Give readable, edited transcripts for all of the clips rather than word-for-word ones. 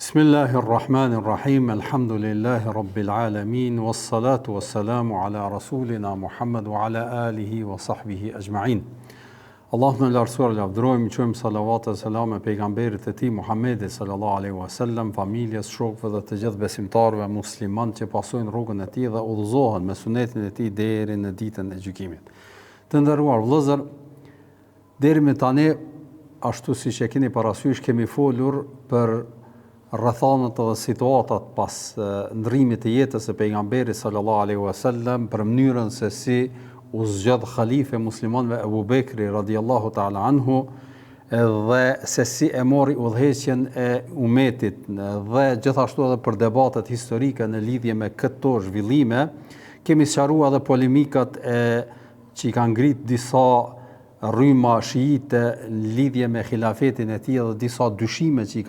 Bismillahirrahmanirrahim, alhamdulillahi rabbil alamin, wassalatu wassalamu ala rasulina Muhammad wa ala alihi wa sahbihi ajma'in. Allahumma lartësuar lavdërojmë, qojmë salavat e selam e pejgamberit e tij Muhammedit sallallahu alaihi wasallam, familjes, shokëve dhe të gjithë besimtarëve musliman që pasojnë rrugën e tij dhe udhëzohen me sunetin e tij deri në ditën e gjykimit. Të nderuar vëllezër, deri me tani, ashtu siç e keni parasysh, kemi folur për rrethanat dhe situatat pas ndrimit të jetës së pejgamberit sallallahu alaihi wasallam, për mënyrën se si u zgjodh khalife muslimanëve Abu Bekri radiallahu ta'ala anhu, dhe se si e mori udhëheqjen e umetit, dhe gjithashtu edhe për debatet historike në lidhje me këto zhvillime. Kemi sqaruar edhe polemikat që i kanë ngrit disa rryma shiite në lidhje me khilafetin e tij dhe disa dyshime që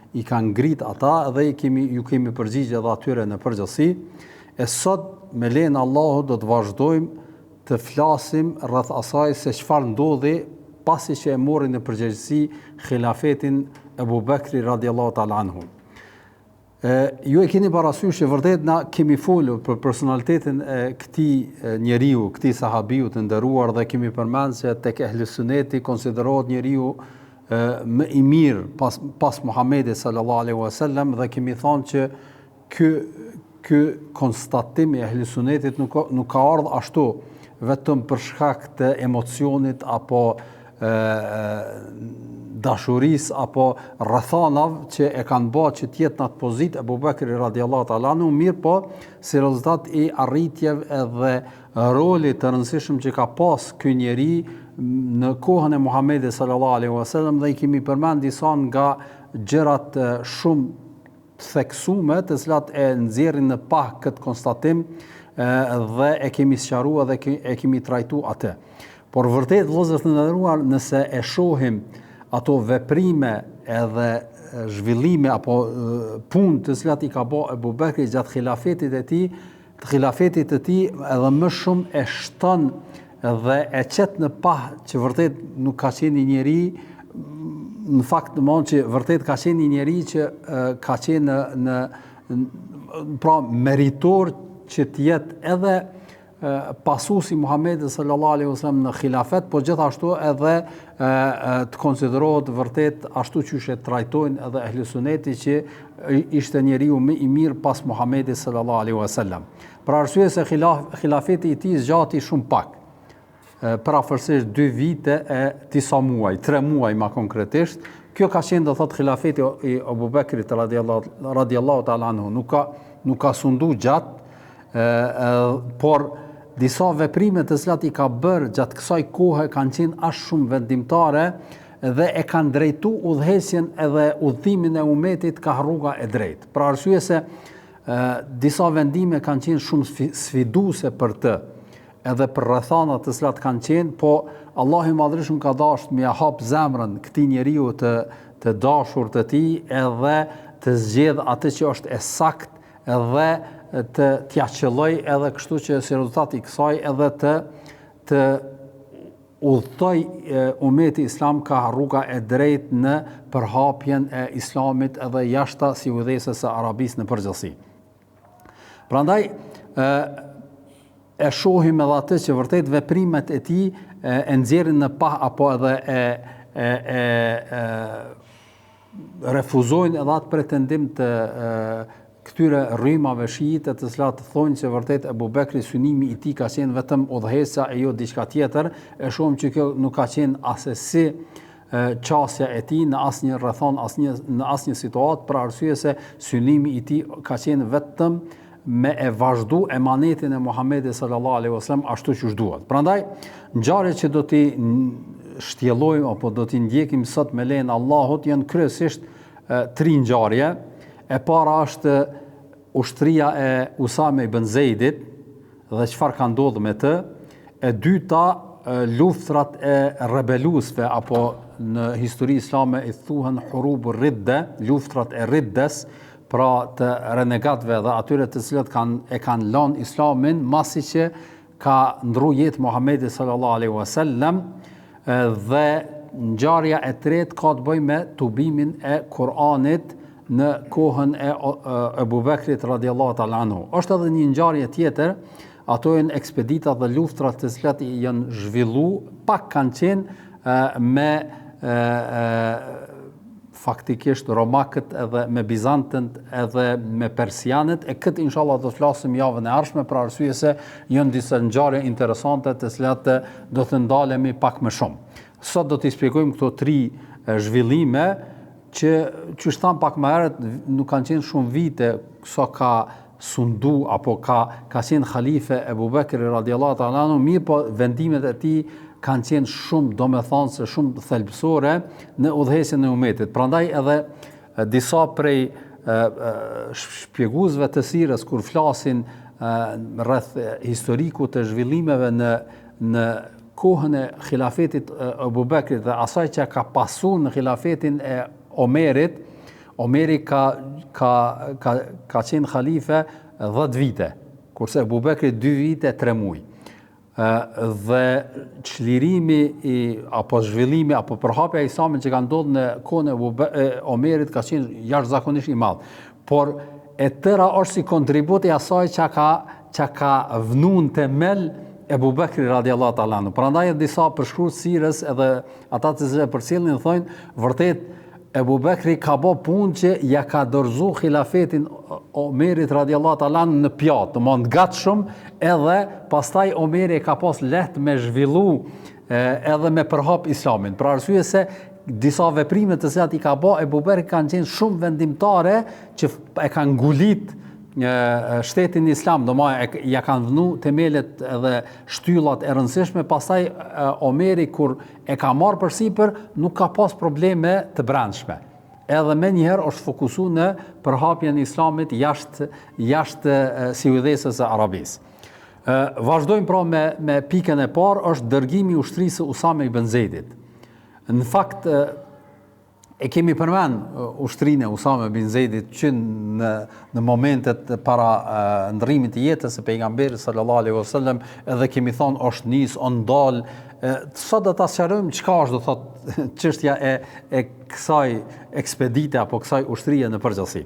i kanë ngrit ata, dhe ju kemi përgjigje edhe atyre në përgjithësi. E sot me lejen e Allahut do të vazhdojmë të flasim rreth asaj se çfarë ndodhi pasi që e mori në përgjegjësi khilafetin Abu Bekri radiallahu ta'ala anhu. Ju e keni parasysh që vërtet na kemi folur për personalitetin e këtij njeriu, këtij sahabiu të nderuar, dhe kemi përmendur se tek ehli sunneti konsiderohet njeriu më i mirë pas Muhamedit sallallahu alaihi wasallam, dhe kemi thënë që ky konstatim i ehli sunnetit nuk ka ardhur ashtu vetëm për shkak të emocionit apo dashurisë apo rrethanave që e kanë bërë që të jetë në atë pozitë Abu Bekri radiallahu ta'ala anhu, mirë po si rezultat i arritjeve edhe rolit të rëndësishëm që ka pas ky njeri në kohën e Muhamedit sallallahu alaihi wasallam, dhe i kemi përmend disa nga gjërat shumë theksume të cilat e nxjerrin në pa këtë konstatim, dhe e kemi sqaruar dhe e kemi trajtuar atë. Por vërtet vëllezër të nderuar, nëse e shohim ato veprime edhe zhvillime apo punë të cilat i ka bërë Abu Bekri gjatë khilafetit të tij, edhe më shumë e shton dhe e qet në pa që vërtet nuk ka qenë një njeri, në fakt domthonjë që vërtet ka qenë një njeri që ka qenë pra meritor që të jetë edhe pasuesi Muhamedit sallallahu alaihi wasallam në khilafet, por gjithashtu edhe të konsiderohet vërtet ashtu që e trajtojnë edhe ehli sunneti që ishte njeriu më i mirë pas Muhamedit sallallahu alaihi wasallam. Për arsye se khilafeti i tij zgjati shumë pak, parafërsisht 2 vite e disa muaj, 3 muaj më konkretisht. Kjo ka qenë do thotë khilafeti i Abu Bekrit radiallahu ta'ala anhu, nuk ka sundu gjatë, por disa veprime të cilat i ka bërë gjatë kësaj kohe kanë qenë aq shumë vendimtare dhe e kanë drejtu udhëheqjen edhe udhëtimin e umetit ka rruga e drejtë. Për arsye se disa vendime kanë qenë shumë sfiduese për të, edhe për rrethanat të cilat kanë qenë, po Allahu i Madhërisht ka dashur me hap zemrën këtij njeriu të dashur të tij, edhe të zgjedh atë që është e saktë, edhe t'ia qelloj, edhe kështu që si rezultat i kësaj edhe të udhtoj umeti islam ka rruga e drejtë në përhapjen e islamit edhe jashta si udhëheqëses së Arabisë në përgjithësi. Prandaj e shohim edhe atë që vërtet veprimet e tij e nxjerrin në pa apo edhe refuzojnë edhe atë pretendim të këtyre rrymave shiite të cilat thonë që vërtet Abu Bekri synimi i tij ka qenë vetëm udhëheqësa e jo diçka tjetër. E shohim që kjo nuk ka qenë asesi qasja e tij në asnjë rrethon, në asnjë situatë, për arsye se synimi i tij ka qenë vetëm me e vazhdu emanetin e Muhamedit sallallahu alaihi wasallam ashtu siç duhet. Prandaj ngjarjet që do t'i shtjellojmë apo do t'i ndjekim sot me lejen e Allahut janë kryesisht 3 ngjarje. E para është ushtria e Usame ibn Zeidit dhe çfarë ka ndodhur me të. E dyta, luftrat e rebeluesve apo në histori islame i thuhen hurubur ridda, luftrat e riddes, pra të renegatëve dhe atyre të cilët e kanë lënë islamin masi që ka ndru jetë Muhamedi sallallahu alaihi wasallam. Dhe ngjarja e tretë ka të bëjë me tubimin e Kur'anit në kohën e Ebu Bekrit radiallahu ta'ala anhu. Është edhe një ngjarje tjetër, ato janë ekspedita dhe luftrat të cilat janë zhvillu, pak kanë qenë me faktikisht romakët edhe me bizantët edhe me persianët, e këtë inshallah do të flasim javën e ardhshme për arsye se janë disa ngjarje interesante të cilat do të ndalemi pak më shumë. Sot do t'i shpjegojmë këto 3 zhvillime që thënë pak më herët nuk kanë qenë shumë vite sa ka sundu apo ka qenë khalife Ebu Bekri radiallahu ta'ala anhu, mirë po vendimet e tij kanë qenë shumë domethënëse, shumë thelbësore në udhëheqjen e umetit. Prandaj edhe disa prej shpjeguesve të sirës kur flasin rreth historiku të zhvillimeve në kohën e khilafetit Ebu Bekrit dhe asaj që ka pasur në khilafetin e Omerit, Omeri ka qenë khalife 10 vite, kurse Ebu Bekri 2 vite 3 muaj. Dhe çlirimi apo zhvillimi apo përhapja e Islamit që ka ndodhur në kohën e Omerit ka qenë jashtëzakonisht i madh. Por e tëra është si kontribut i asaj që ka vënë në temel Ebu Bekri radiallahu ta'ala anhu. Prandaj disa përshkrues sirës edhe ata të cilët përcjellin thonë vërtet Ebu Bekri ka bë punë që ja ka dorëzu khilafetin Omerit radiallahu ta'ala anhu në pjatë, domthonë gatshëm, edhe pastaj Omeri ka pas lehtë me zhvillu edhe me përhap Islamin. Për arsye se disa veprime të cilat i ka bë Ebu Bekri kanë qenë shumë vendimtare që e kanë ngulit shtetin islam, domethënë ja kanë vënë themelet edhe shtyllat e rëndësishme, pastaj Omeri kur e ka marrë përsipër nuk ka pas probleme të brendshme. Edhe më njëherë është fokusuar në përhapjen e Islamit jashtë sivillësisë së Arabisë. Vazhdojmë pra me pikën e parë, është dërgimi i ushtrisë Usame ibn Zeidit. Në fakt e kemi përmend ushtrinë e Usame ibn Zeidit që në momentet para ndërrimit të jetës së pejgamberit sallallahu alaihi wasallam, edhe kemi thonë është nis on dal. Sot do ta sqarojmë çka është do thotë çështja e kësaj ekspedite apo kësaj ushtrie në përgjithësi.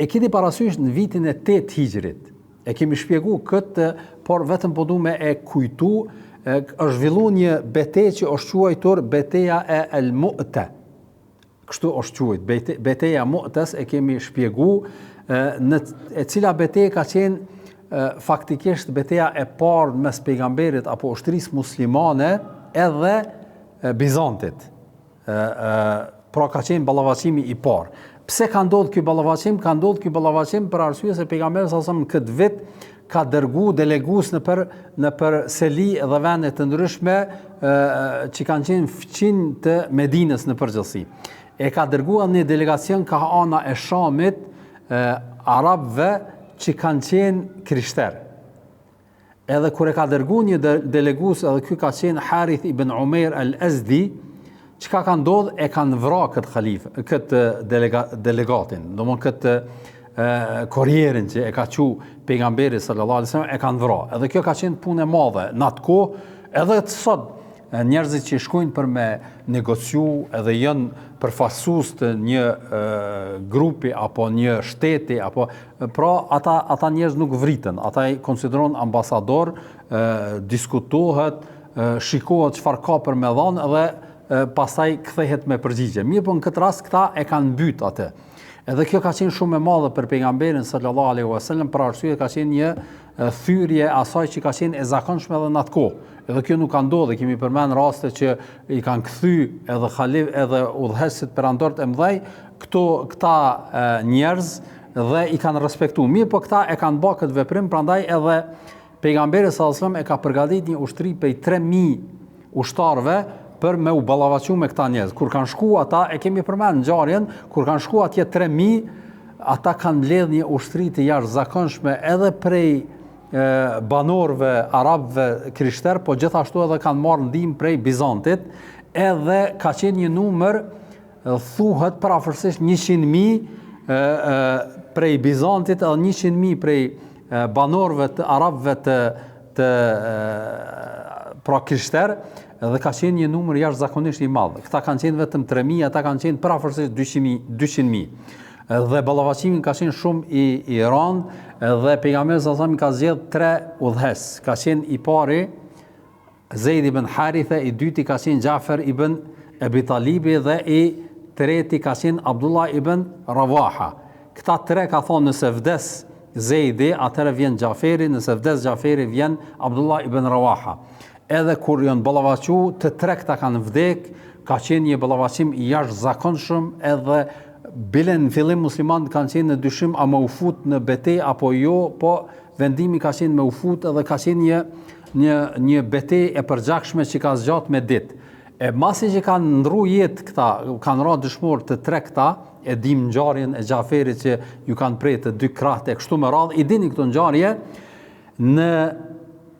E keni parasysh në vitin e 8 Hijrit. E kemi shpjeguar këtë, por vetëm po duam e kujtu, është zhvilluar një betejë që është quajtur Beteja e El Mu'ta. Kështu është quajtur, Beteja e Mu'tas e kemi shpjeguar, në e cila betejë ka qenë faktikisht beteja e parë mes pejgamberit apo ushtrisë muslimane edhe Bizantit. Pra ka qenë ballavaçimi i parë. Pse ka ndodhur ky ballavaçim? Ka ndodhur ky ballavaçim për arsye se pejgamberi sallallahu alajhi wasallam këtë vit ka dërguar delegues në për seli dhe vende të ndryshme që kanë qenë fqin të Medinës në përgjithësi. E ka dërguar një delegacion ka ana e Shamit, arabëve që kanë qenë krishterë. Edhe kur e ka dërguar një delegues, edhe ky ka qenë Harith ibn Umair al-Azdi, çka ka ndodhur, e kanë vrarë këtë delegatin, domthonë këtë korrierin që e ka qu pejgamberi sallallahu alajhi wasallam, e kanë vrarë. Edhe kjo ka qenë punë e madhe në atë kohë, edhe sot njerëzit që shkojnë për me negociu edhe janë përfaqësues të një grupi apo një shteti apo pra ata njerëz nuk vriten, ata i konsideron ambasador, diskutohet, shikohet çfarë ka për me dhënë edhe pastaj kthehet me përgjigje. Mirë, po në këtë rast këta e kanë mbyt atë. Edhe kjo ka qenë shumë e madhe për pejgamberin sallallahu alaihi wasallam, për arsye ka qenë një thyrje asaj që ka qenë e zakonshme edhe në atë kohë. Edhe kjo nuk ka ndodhur, kemi përmend raste që i kanë kthy edhe xhalif edhe udhëheqësit perandor të mëdhej këta njerëz dhe i kanë respektuar. Mirë, po këta e kanë bërë këtë veprim, prandaj edhe pejgamberi sallallahu alaihi wasallam e ka përgatitur një ushtri prej 3000 ushtarëve për me u ballavaçu me këta njerëz. Kur kanë shku ata, e kemi përmend ngjarjen, kur kanë shku atje 3000, ata kanë mbledh një ushtri të jashtëzakonshme edhe prej banorëve arabëve krishterë, po gjithashtu edhe kanë marrë ndihmë prej Bizantit, edhe ka qenë një numër thuhet parafërsisht 100.000 prej Bizantit edhe 100.000 prej banorëve të arabëve të pra krishter, dhe ka qenë një numër jashtëzakonisht i madh. Këta kanë qenë vetëm 3.000, ata kanë qenë prafërsisht 200.000. Dhe ballavaçimi ka qenë shumë i rëndë dhe pejgamberi sallallahu alajhi wasallam ka zgjedh 3 udhëhes. Ka qenë i pari Zeid ibn Haritha, i dyti ka qenë Jafer ibn Abi Talibi dhe i treti ka qenë Abdullah ibn Rawaha. Këta 3 ka thonë nëse vdes Zeidi, atëherë vjen Jaferi, nëse vdes Jaferi vjen Abdullah ibn Rawaha. Edhe kur janë ballavaçu, të 3 këta kanë vdek, ka qenë një ballavaçim i jashtëzakonshëm, edhe bile në fillim muslimanët kanë qenë në dyshim a më u fut në betejë apo jo, po vendimi ka qenë me u fut, edhe ka qenë një betejë e përgjakshme që ka zgjatë me ditë. E masi që kanë ndru jetë këta, kanë ra dëshmor të 3 këta, e dim ngjarjen e Xhaferit që ju kanë prej të 2 krahët e kështu me radhë, i dini këtë ngjarje,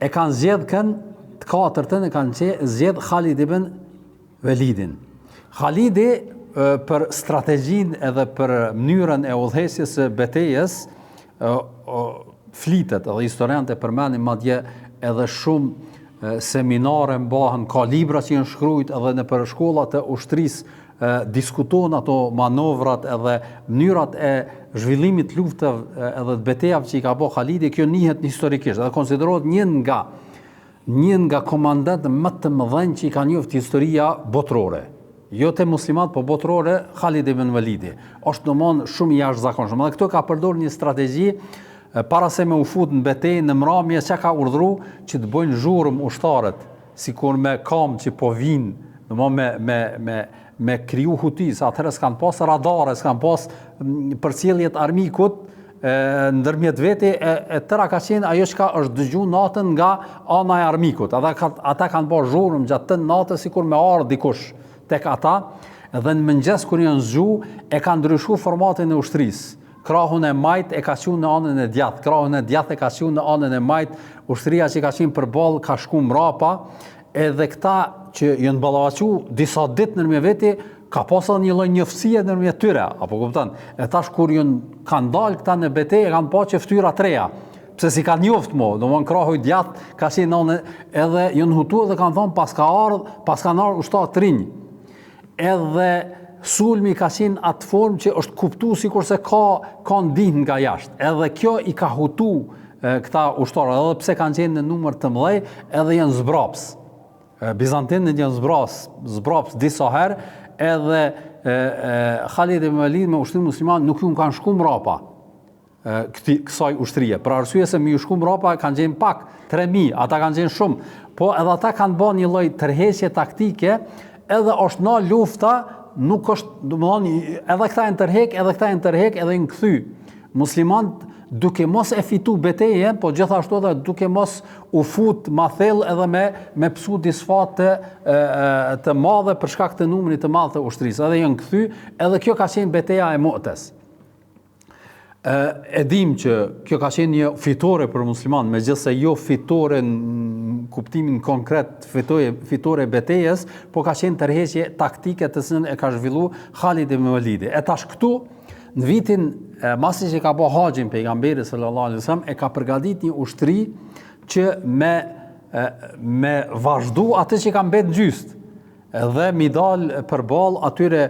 e kanë zgjedh të 4-tën e kanë zgjedh Khalid ibn Walidin. Khalidi për strategjinë edhe për mënyrën e udhëhesjes së betejës flitet, edhe historianët e përmendin madje edhe shumë seminare mbahen, ka libra që janë shkruajt edhe në për shkollat e ushtrisë diskutohen ato manovrat edhe mënyrat e zhvillimit luftave edhe të betejave që i ka bërë Khalidi. Kjo njihet historikisht dhe konsiderohet një nga komandantët më të mëdhenj që i ka njoft historia botërore. Jo të muslimat, po botërore, Khalid ibn Walidi. Është domosdoshmë shumë i jashtëzakonshëm. Dhe këto ka përdorur një strategji para se me u fut në betejë në mramje, që ka urdhëruar që të bëjnë zhurmë ushtarët, sikur me kam që po vinë, domosdoshmë me kriju hutis, atëherë s'kan pas radare, s'kan pas përcjelljet armikut, ndërmjet veti e tëra ka qenë ajo që është dëgju natën nga ana e armikut. Ata kanë bërë zhurmë gjatë të natës sikur me ardhë dikush tek ata, dhe në mëngjes kur janë zgju e kanë ndryshuar formatin e ushtrisë. Krahun e majt e ka qenë në anën e djathtë, krahun e djathtë e ka qenë në anën e majt, ushtria që ka qenë përballë ka shkuar mrapa, edhe këta që janë ballavaçu disa ditë ndërmjet veti ka pasur një lloj njëftësie ndërmjet tyre, apo kupton? E tash kur kanë dalë këta në betejë kanë pa që fytyra treja. Pse si kanë njoft mo, domthon krahu i djathtë ka qenë në edhe janë hutuar dhe kanë thonë pas kanë ardhur ushtar të rinj. Edhe sulmi ka qenë atë formë që është kuptu sikurse ka ndihmë nga jashtë. Edhe kjo i ka hutu këta ushtarë, edhe pse kanë qenë në numër të mëdhej, edhe janë zbraps. Bizantinët janë zbraps disa herë, edhe Khalid ibn Walid me ushtrinë musliman nuk ju kanë shku mrapa kësaj ushtrie. Për arsye se me ju shku mrapa kanë qenë pak 3.000, ata kanë qenë shumë, po edhe ata kanë bërë një lloj tërheqje taktike, edhe është na lufta, nuk është, domethënë, edhe këta janë tërhek, edhe janë kthy. Muslimanët duke mos e fitu betejën, po gjithashtu edhe duke mos u fut ma thellë edhe me psu disfate të madhe për shkak të numrit të madh të ushtrisë. Edhe janë kthy, edhe kjo ka qenë beteja e Mu'tes. E dim që kjo ka qenë një fitore për musliman, megjithëse jo fitore në kuptimin konkret, fitore betejës, po ka qenë tërheqje taktike të cilën e ka zhvilluar Khalid ibn Walidi. E tash këtu në vitin masi që ka bërë haxhin pejgamberi sallallahu alaihi wasallam, e ka përgatitur një ushtri që me vazhdu atë që ka mbet gjyst, dhe mi dal përballë atyre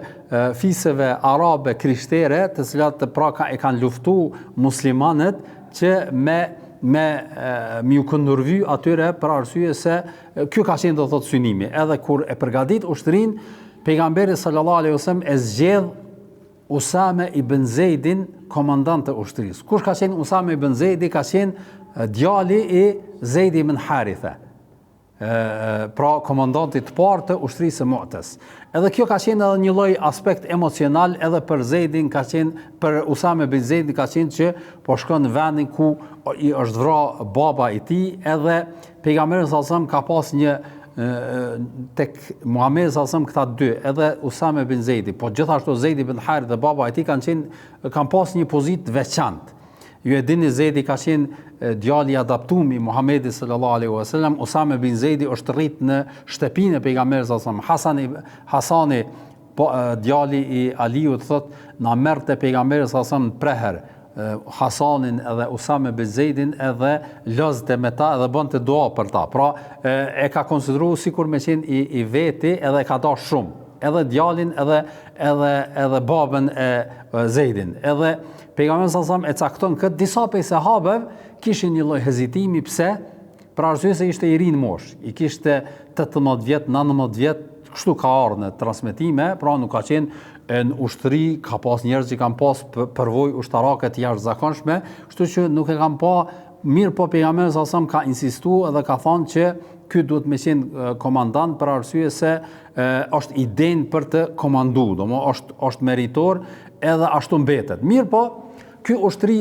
fisëve arabe krishtere, të cilat e kanë luftu muslimanët, që mi u këndërvy atyre për arsye se kjo ka qenë do thotë synimi. Edhe kur e përgatit ushtrin, pejgamberi sallallahu alaihi wasallam e zgjedh Usame ibn Zeidin komandant të ushtrisë. Kush ka qenë Usame ibn Zeidi? Ka qenë djali i Zeid ibn Haritha, pra komandanti të parë të ushtrisë së Mu'tes. Edhe kjo ka qenë edhe një lloj aspekt emocional edhe për Zeidin, për Usame ibn Zeidin ka qenë që po shkon në vendin ku i është vrarë baba i tij, edhe pejgamberi sallallahu alajhi wasallam ka pas një tek Muhamedi sallallahu alajhi wasallam këta dy, edhe Usame ibn Zeidi, po gjithashtu Zeid ibn Harith dhe baba i tij kanë pas një pozitë veçantë. Ju e dini, Zeidi ka qenë djali i adaptuar i Muhamedit sallallahu alaihi wasallam. Usame ibn Zeidi është rrit në shtëpinë e pejgamberit sallallahu alaihi wasallam. Hasani, djali i Aliut, thotë na merrte pejgamberi sallallahu alaihi wasallam preher, Hasanin edhe Usame bin Zeidin edhe lozte me ta edhe bënte dua për ta. Pra e ka konsideruar sikur me qenë i veti edhe ka dash shumë. Edhe djalin edhe babën e Zeidin. Edhe pejgamberi sallallahu e cakton këtë, disa prej sahabëve kishin një lloj hezitimi. Pse? Për arsye se ishte i ri në moshë. I kishte 18 vjet, 19 vjet, kështu ka ardhur në transmetime, pra nuk ka qenë në ushtri, ka pas njerëz që kanë pas përvojë ushtarake të jashtëzakonshme, kështu që nuk e kanë pa mirë, po pejgamberi sallallahu ka insistuar edhe ka thënë që ky duhet me qenë komandant për arsye se është i denj për të komanduar, domethënë është meritor edhe ashtu mbetet. Mirë po, ky ushtri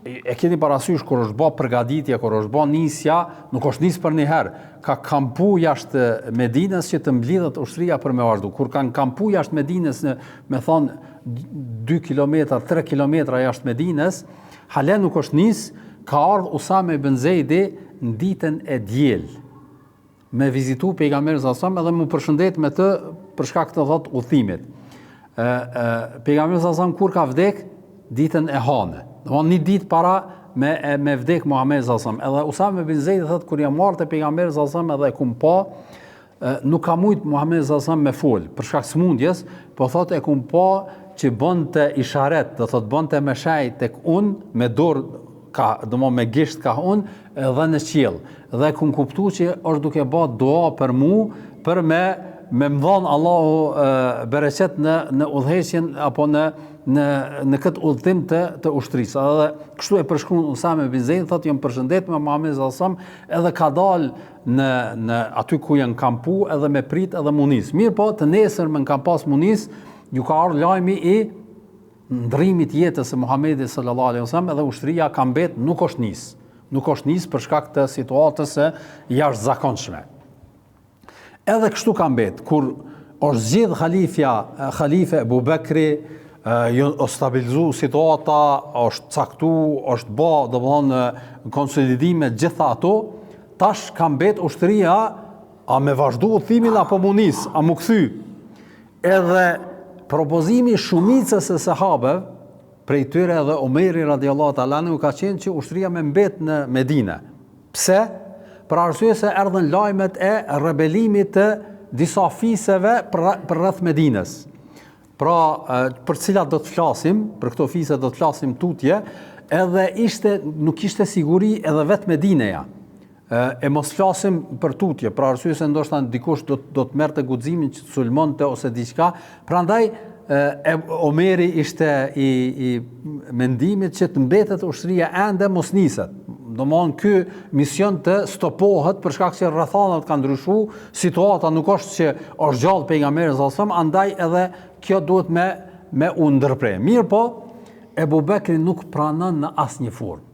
e keni parasysh kur është bë përgatitje, kur është bë nisja, nuk është nis për një herë. Ka kampu jashtë Medinës që të mblidhet ushtria për me vazhdu. Kur kanë kampu jashtë Medinës, me thonë 2 kilometra, 3 kilometra jashtë Medinës, hale nuk është nis, ka ardhur Usame ibn Zeidi në ditën e diel me vizitu pejgamberin sallallahu alajhi wasallam edhe mu përshëndet me të për shkak të udhimit. Pejgamberi sallallahu alajhi wasallam kur ka vdek ditën e hanë. Domthonë një ditë para me vdek Muhamedi sallallahu alajhi wasallam. Edhe Usame bin Zeidi thotë kur jam marrë te pejgamberi sallallahu alajhi wasallam edhe e kum pa, nuk ka mujt Muhamedi sallallahu alajhi wasallam me fol për shkak smundjes, po thotë e kum pa që bënte isharet, do thotë bënte me shaj tek unë me dorë ka, domthonë me gisht ka unë edhe në qiell. Dhe kum kuptuar që është duke bë dua për mua për me më dhon Allahu bereqet në udhëheqjen apo në këtë udhtim të ushtrisë. Edhe kështu e përshkruan Usame bin Zeid, thotë jam përshëndet me Muhamedit sallallahu alajhi wasallam edhe ka dalë në aty ku janë kampu edhe me prit edhe munis. Mirë po, të nesërmen kanë pas munis, ju ka ardhur lajmi i ndrimit jetës së Muhamedit sallallahu alajhi wasallam edhe ushtria ka mbet nuk është nis. Nuk është nis për shkak të situatës së jashtëzakonshme. Edhe kështu ka mbet, kur është zgjedh Khalife Abu Bekri, o stabilizu situata, është caktu, është bë, domthonë konsolidime gjitha ato, tash ka mbet ushtria a me vazhdu udhimin apo munis, a mu kthy. Edhe propozimi shumicës e sahabëve, prej tyre edhe Omeri radiallahu ta'ala anhu ka qenë që ushtria me mbet në Medinë. Pse? Për arsye se erdhën lajmet e rebelimit të disa fiseve për rreth Medinës. Pra, për cilat do të flasim, për këto fise do të flasim tutje, edhe nuk ishte siguri edhe vetë Medineja. E mos flasim për tutje, për arsye se ndoshta dikush do të merrte guximin që të sulmonte ose diçka. Prandaj Omeri ishte i mendimit që të mbetet ushtria ende mos niset. Domthonë ky mision të stopohet për shkak se rrethanat kanë ndryshuar, situata nuk është që është gjallë pejgamberi sallallahu alajhi wasallam, andaj edhe kjo duhet me u ndërprer. Mirë po, Ebu Bekri nuk pranon në asnjë formë.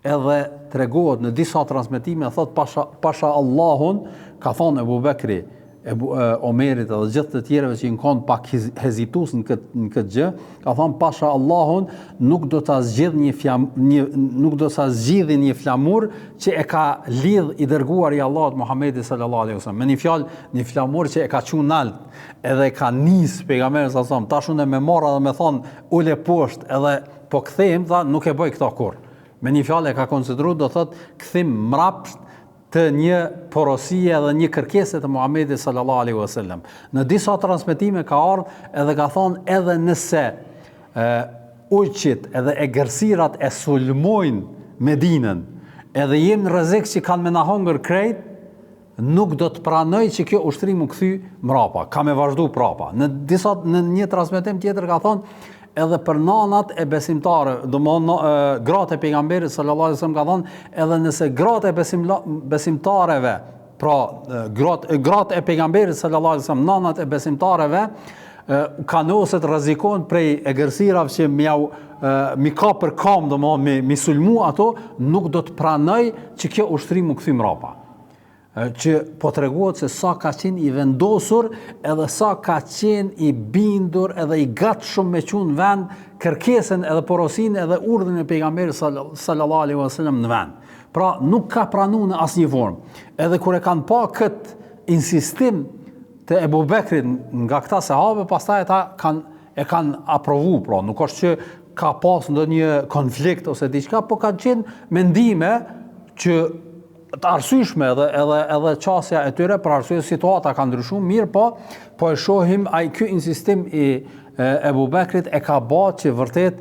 Edhe tregohet në disa transmetime, thot pasha Allahun, ka thonë Ebu Bekri, Omerit edhe gjithë të tjereve që kanë pak hezitues në këtë gjë, ka thonë pasha Allahun nuk do ta zgjidhni një flamur që e ka lidh i dërguar i Allahut Muhamedi sallallahu alaihi wasallam. Me një fjalë, një flamur që e ka çuar nalt, edhe e ka nis pejgamberin sallallahu alaihi wasallam. Tash unë më marr edhe më thon ule poshtë edhe po kthehem, tha nuk e bëj këtë kurrë. Me një fjalë e ka konsideruar, do thotë kthim mbrapsht të një porosie dhe një kërkese të Muhamedit sallallahu alaihi wasallam. Në disa transmetime ka ardhur edhe ka thonë edhe nëse ujqit edhe e gërsirat e sulmojnë Medinën, edhe jem në rrezik që kanë me na hongër krejt, nuk do të pranoj që kjo ushtri mu kthy mrapa, ka me vazhdu prapa. Në një transmetim tjetër ka thonë edhe për nanat e besimtare, domthonë gratë e pejgamberit sallallahu alajhi wasallam ka thonë, edhe nëse gratë e besimtareve, pra gratë e pejgamberit sallallahu alajhi wasallam, nanat e besimtareve kanoset rrezikojnë prej egërsirave që mi ka për kam, domthonë mi sulmu ato, nuk do të pranoj që kjo ushtri mu kthy mrapa. Që po treguohet se sa ka qenë i vendosur edhe sa ka qenë i bindur edhe i gatshëm me qenë vend kërkesën edhe porosinë edhe urdhën e pejgamberit sallallahu alaihi wasallam në vend. Pra nuk ka pranuar në asnjë formë. Edhe kur e kanë pa kët insistim të Ebu Bekrit nga këta sahabë, pastaj ata kanë aprovu, pra nuk është që ka pas ndonjë konflikt ose diçka, po kanë qenë mendime që të arsyeshme edhe qasja e tyre për arsye situata ka ndryshuar, mirë po e shohim ai ky insistim i Ebu Bekrit e ka bërë që vërtet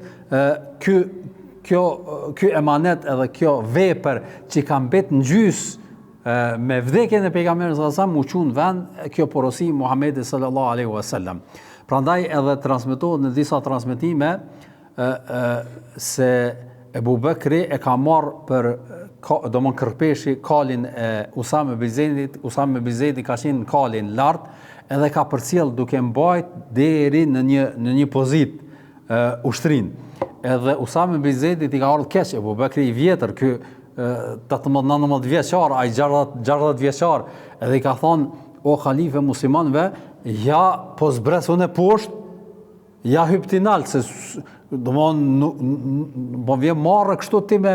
ky emanet edhe kjo vepër që ka mbet në gjys me vdekjen e pejgamberit sallallahu alajhi wasallam u çon vend kjo porosi Muhamedit sallallahu alaihi wasallam. Prandaj edhe transmetohet në disa transmetime se Ebu Bekri e ka marrë për domon kërpeshi kalin e Usame bin Zeidit. Usame bin Zeidi ka qenë në kalin lart edhe ka përcjell duke mbajt deri në një pozitë ushtrin. Edhe Usame bin Zeidit i ka ardhur keq Ebu Bekri i vjetër, ky 18-19 vjeçar, ai 60 vjeçar, edhe i ka thonë o halife muslimanëve, ja po zbres unë poshtë, ja hyp ti nalt, se po vjen marrë kështu ti me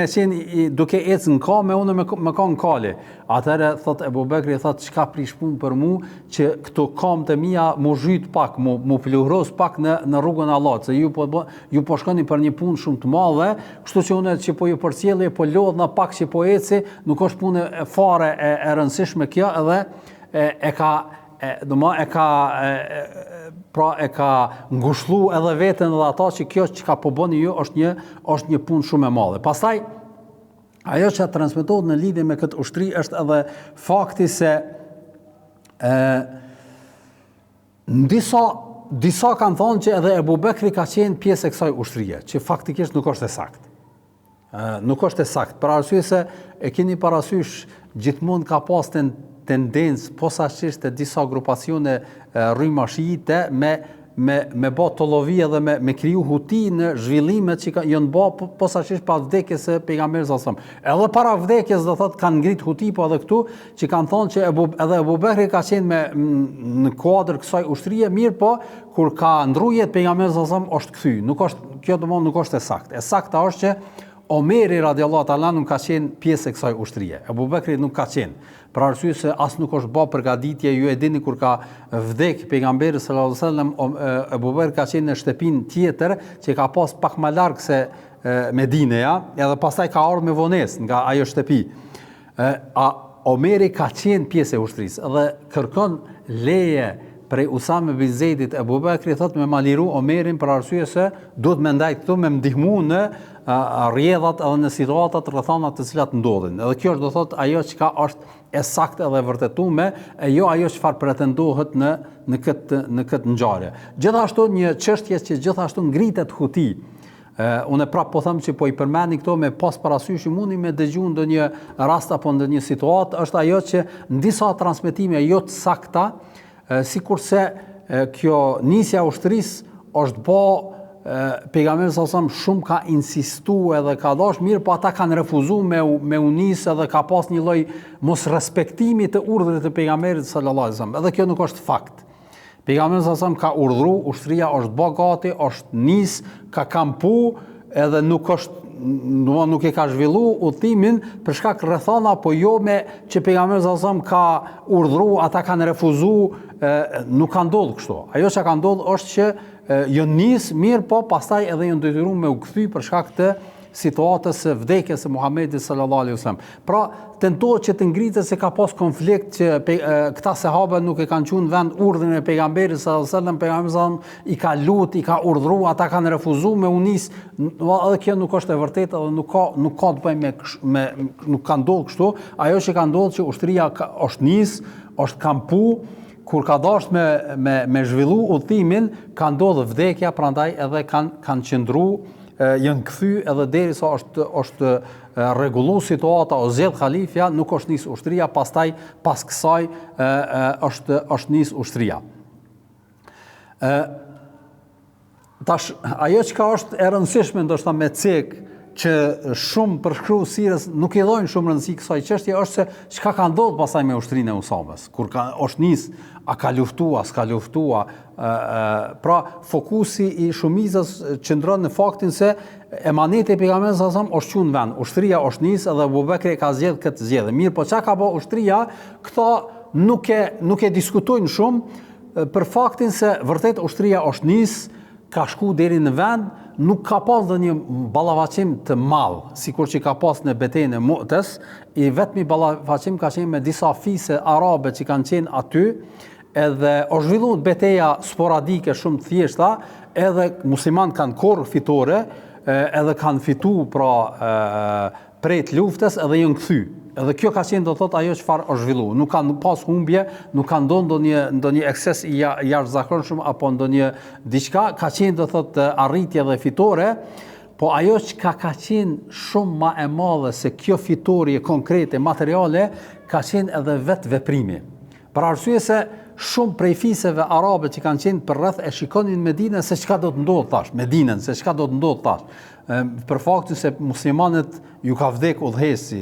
qenë duke ecë në kame, unë me ka në kali. Atëherë thot Ebu Bekri, thot çka prish punë për mu që këto kamë të mia mu zhyt pak, mu pluhros pak në rrugën e Allahut, se ju po shkoni për një punë shumë të madhe, kështu që unë që po ju përcjellje, po lodhna pak që po eci, nuk është punë fare e rëndësishme kjo, edhe e ka ngushëllu edhe veten edhe ata që kjo që ka po bëni ju është një punë shumë e madhe. Pastaj ajo që transmetohet në lidhje me këtë ushtri është edhe fakti se disa kanë thonë që edhe Ebu Bekri ka qenë pjesë e kësaj ushtrie, që faktikisht nuk është e saktë. Nuk është e saktë, për arsye se e keni parasysh gjithmonë ka pas tendencë posaçërisht e disa grupacione rryma shiite me bë tollovi edhe me kriju huti në zhvillimet që janë bë posaçërisht pas vdekjes së pejgamberit sallallahu alajhi wasallam. Edhe para vdekjes do thotë kanë ngrit huti, po edhe këtu që kanë thonë që edhe Ebu Bekri ka qenë në kuadër kësaj ushtrie, mirë po kur ka ndrujet pejgamberi sallallahu alajhi wasallam është kthy. Nuk është kjo domosdoshmë nuk është e saktë. E sakta është që Omeri radiallahu ta'ala nuk ka qenë pjesë e kësaj ushtrie. Ebu Bekri nuk ka qenë. Për arsye se as nuk është bë përgatitje, ju e dini kur ka vdek pejgamberi sallallahu alajhi wasallam, Ebu Bekri ka qenë në shtëpinë tjetër që ka pas pak më larg se Medineja, edhe pastaj ka ardhur me vonesë nga ajo shtëpi. Omeri ka qenë pjesë e ushtrisë dhe kërkon leje prej Usame bin Zeidit. Ebu Bekri thot me maliru Omerin për arsye se duhet me ndaj këtu me ndihmu në rrjedhat edhe në situatat rrethana të cilat ndodhin. Edhe kjo është do thot ajo që është e saktë edhe e vërtetuar, e jo ajo çfarë pretendohet në këtë ngjarje. Gjithashtu një çështje që gjithashtu ngritet huti. Unë prap po them që po i përmendni këto me pas parasysh mundi me dëgju ndonjë rast apo ndonjë situatë, është ajo që në disa transmetime jo të sakta, sikurse kjo nisja e ushtrisë është bë pejgamberi sallallahu alajhi wasallam shumë ka insistuar edhe ka dash mirë, po ata kanë refuzuar me u nisë edhe ka pas një lloj mosrespektimi të urdhrit të pejgamberit sallallahu alajhi wasallam. Edhe kjo nuk është fakt. Pejgamberi sallallahu alajhi wasallam ka urdhëruar, ushtria është bë gati, është nis, ka kampu edhe nuk e ka zhvilluar udhimin për shkak rrethana, po jo me që pejgamberi sallallahu alajhi wasallam ka urdhëruar, ata kanë refuzuar, nuk ka ndodhur kështu. Ajo që ka ndodhur është që janë nis mirë, po pastaj edhe janë detyruar me u kthy për shkak të situatës së vdekjes së Muhamedit sallallahu alaihi wasallam. Pra tentohet që të ngritet se ka pas konflikt që këta sahabe nuk e kanë çuar vend urdhrin e pejgamberit sallallahu alaihi wasallam, pejgamberi sallallahu alaihi wasallam i ka lut, i ka urdhëruar, ata kanë refuzuar me u nis. Edhe kjo nuk është e vërtetë dhe nuk ka të bëjë me nuk ka ndodhur kështu. Ajo që ka ndodhur që ushtria është nis, është kampu. Kur ka dash me zhvillu udhimin, ka ndodhur vdekja, prandaj edhe kanë qëndruar, janë kthy edhe derisa është rregullu situata o zgjedh halifja, nuk është nis ushtria, pastaj pas kësaj është nis ushtria. Tash ajo që është e rëndësishme ndoshta me cek që shumë përshkruesirës nuk i dhojnë shumë rëndësi kësaj çështje është se çka ka ndodhur pastaj me ushtrinë e Usamës, kur është nis, a ka luftua, s'ka luftua. Pra fokusi i shumicës qëndron në faktin se emaneti i pejgamberit sallallahu alajhi wasallam është çuar në vend, ushtria është nis edhe Abu Bekri ka zgjedh këtë zgjedhje. Mirë, po çka ka bë ushtria, këta nuk e diskutojnë shumë për faktin se vërtet ushtria është nis, ka shku deri në vend, nuk ka pas dhe një ballafaqim të madh, sikur që ka pas në betejën e Mu'tës, i vetmi ballafaqim ka qenë me disa fise arabe që kanë qenë aty, edhe o zhvilluar beteja sporadike shumë të thjeshta, edhe muslimanët kanë korrë fitore, edhe kanë fitu prej të luftës edhe janë kthy. Edhe kjo ka qenë do thot ajo çfarë o zhvillu. Nuk kanë pas humbje, nuk ka ndonjë ekses i jashtëzakonshëm apo ndonjë diçka, ka qenë do thot arritje dhe fitore, po ajo që ka qenë shumë më e madhe se kjo fitorie konkrete, materiale, ka qenë edhe vetë veprimi. Për arsye se shumë prej fiseve arabe që kanë qenë për rreth e shikonin Medinën se çka do të ndodh tash, Medinën se çka do të ndodh tash. Për faktin se muslimanët ju ka vdek udhëheci,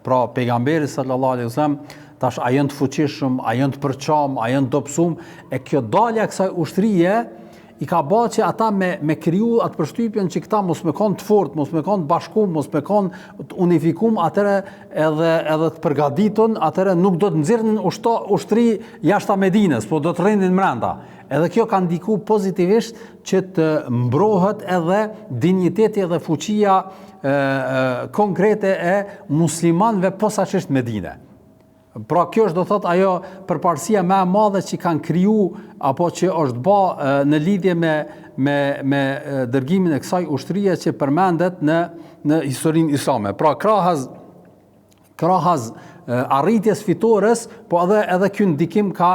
pra pejgamberi sallallahu alaihi wasallam tash a janë të fuqishëm, a janë të përçam, a janë të dobësum, e kjo dalja e kësaj ushtrie i ka bërë që ata me kriju atë përshtypjen që këta mos me kanë të fortë, mos me kanë të bashkuar, mos me kanë të unifikum, atëre edhe të përgatitun, atëre nuk do të nxirrin ushtri jashtë Medinës, po do të rrinin brenda. Edhe kjo ka ndikuar pozitivisht që të mbrohet edhe dinjiteti dhe fuqia konkrete e muslimanëve posaçërisht Medine. Pra kjo është do thot ajo përparësia më e madhe që kanë kriju apo që është bë në lidhje me dërgimin e kësaj ushtrie që përmendet në historinë islame. Pra krahas arritjes fitores, po edhe ky ndikim ka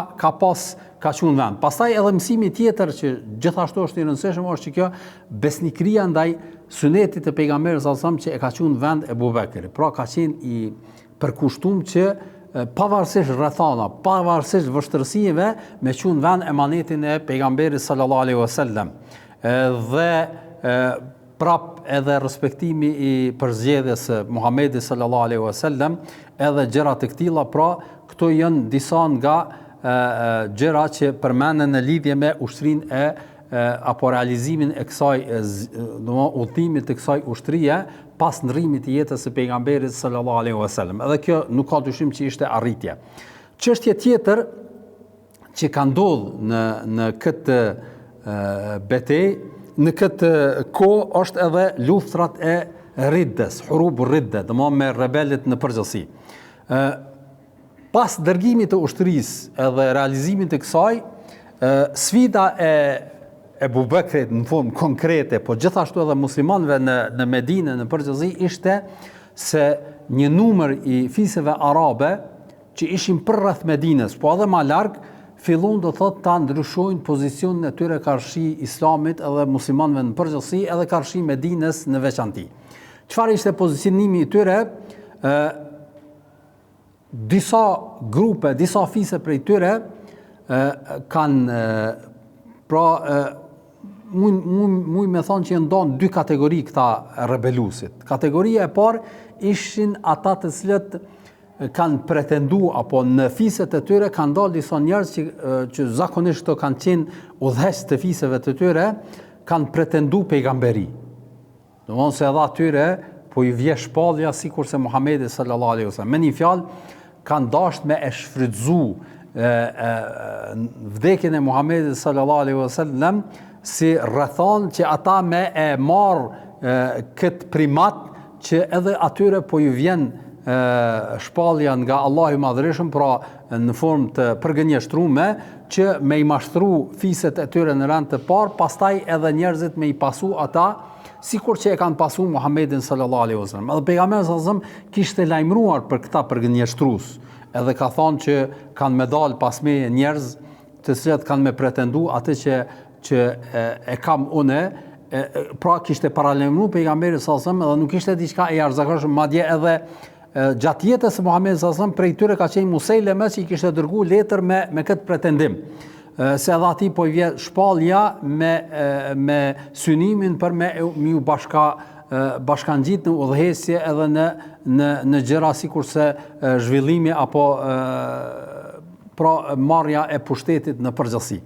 qenë vend. Pastaj edhe mësimi tjetër që gjithashtu është i rëndësishëm është që kjo besnikëria ndaj sunetit të pejgamberit sallallahu alajhi wasallam që e ka qenë vend Ebu Bekri. Pra ka qenë i përkushtuar që pavarësisht rrethana, pavarësisht vështirësive, me qenë vend emanetin e pejgamberit sallallahu alaihi wasallam. Dhe prap edhe respektimi i përzgjedhjes së Muhamedit sallallahu alaihi wasallam, edhe gjëra të këtilla, pra këto janë disa nga gjëra që përmenden në lidhje me ushtrinë apo realizimin e kësaj, udhëtimit të kësaj ushtrie pas ndrrimit të jetës së pejgamberit sallallahu alaihi wasallam. Edhe kjo nuk ka dyshim që ishte arritje. Çështje tjetër që ka ndodhur në këtë betejë, në këtë kohë është edhe luftrat e Riddes, hurubur Ridde, domthonë me rebelit në përgjithësi. Pas dërgimit të ushtrisë edhe realizimit të kësaj, sfida e Ebu Bekrit në formë konkrete, po gjithashtu edhe muslimanëve në Medinë në përgjithësi ishte se një numër i fiseve arabe që ishin përreth Medinës, po edhe më larg, fillon do thot ta ndryshojnë pozicionin e tyre karshi Islamit edhe muslimanëve në përgjithësi, edhe karshi Medinës në veçanti. Çfarë ishte pozicionimi i tyre? Disa grupe, disa fise prej tyre kanë muj me thonë që janë ndonë dy kategori këta rebelusit. Kategoria e parë ishin ata të cilët kanë pretendu, apo në fiset e tyre kanë dalë disa njerëz që zakonisht të kanë qenë udhëheqës të fiseve të tyre, kanë pretendu pejgamberi. Domthonë se edhe atyre po i vje shpallja sikur se Muhamedi sallallahu alaihi wasallam. Me një fjalë kanë dashur me e shfrytzu vdekjen e Muhamedit sallallahu alaihi wasallam si rrethon që ata me e marr këtë primat që edhe atyre po ju vjen shpallja nga Allahu i Madhërisht, pra në formë të përgënjeshtruar që me i mashtru fiset e tyre në rand të parë, pastaj edhe njerëzit me i pasu ata sikur që e kanë pasu Muhammedin sallallahu alaihi wasallam. Edhe pejgamberi sallallahu alaihi wasallam kishte lajmëruar për këta përgënjeshtrues, edhe ka thonë që kanë me dalë pas meje njerëz të cilët kanë me pretendu atë që e kam une, pra kishte paralajmëruar pejgamberi sallallahu alaihi wasallam, edhe nuk ishte diçka e jashtëzakonshme, madje edhe gjatë jetës së Muhamedit sallallahu alaihi wasallam prej tyre ka qenë Musaileme që i kishte dërguar letër me këtë pretendim. Se edhe ati po i vje shpallja me synimin për me u bashkangjit në udhëheqje edhe në gjëra sikurse zhvillimi apo pra marrja e pushtetit në përgjithësi.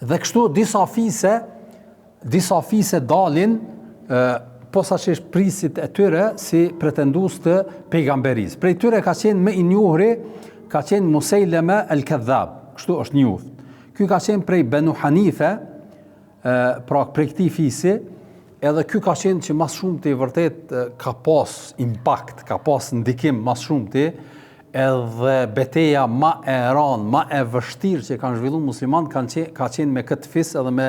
Dhe kështu disa fise dalin posaçërisht prisit e tyre si pretendues të pejgamberisë. Prej tyre ka qenë më i njohuri, ka qenë Musaileme el-Kadhab, kështu është njoft. Ky ka qenë prej Banu Hanife, pra prej këtij fisi, edhe ky ka qenë që mas shumti vërtet ka pas impact, ka pas ndikim mas shumti, edhe beteja ma e rëndë, ma e vështirë që kanë zhvilluar muslimanët ka qenë me këtë fis edhe me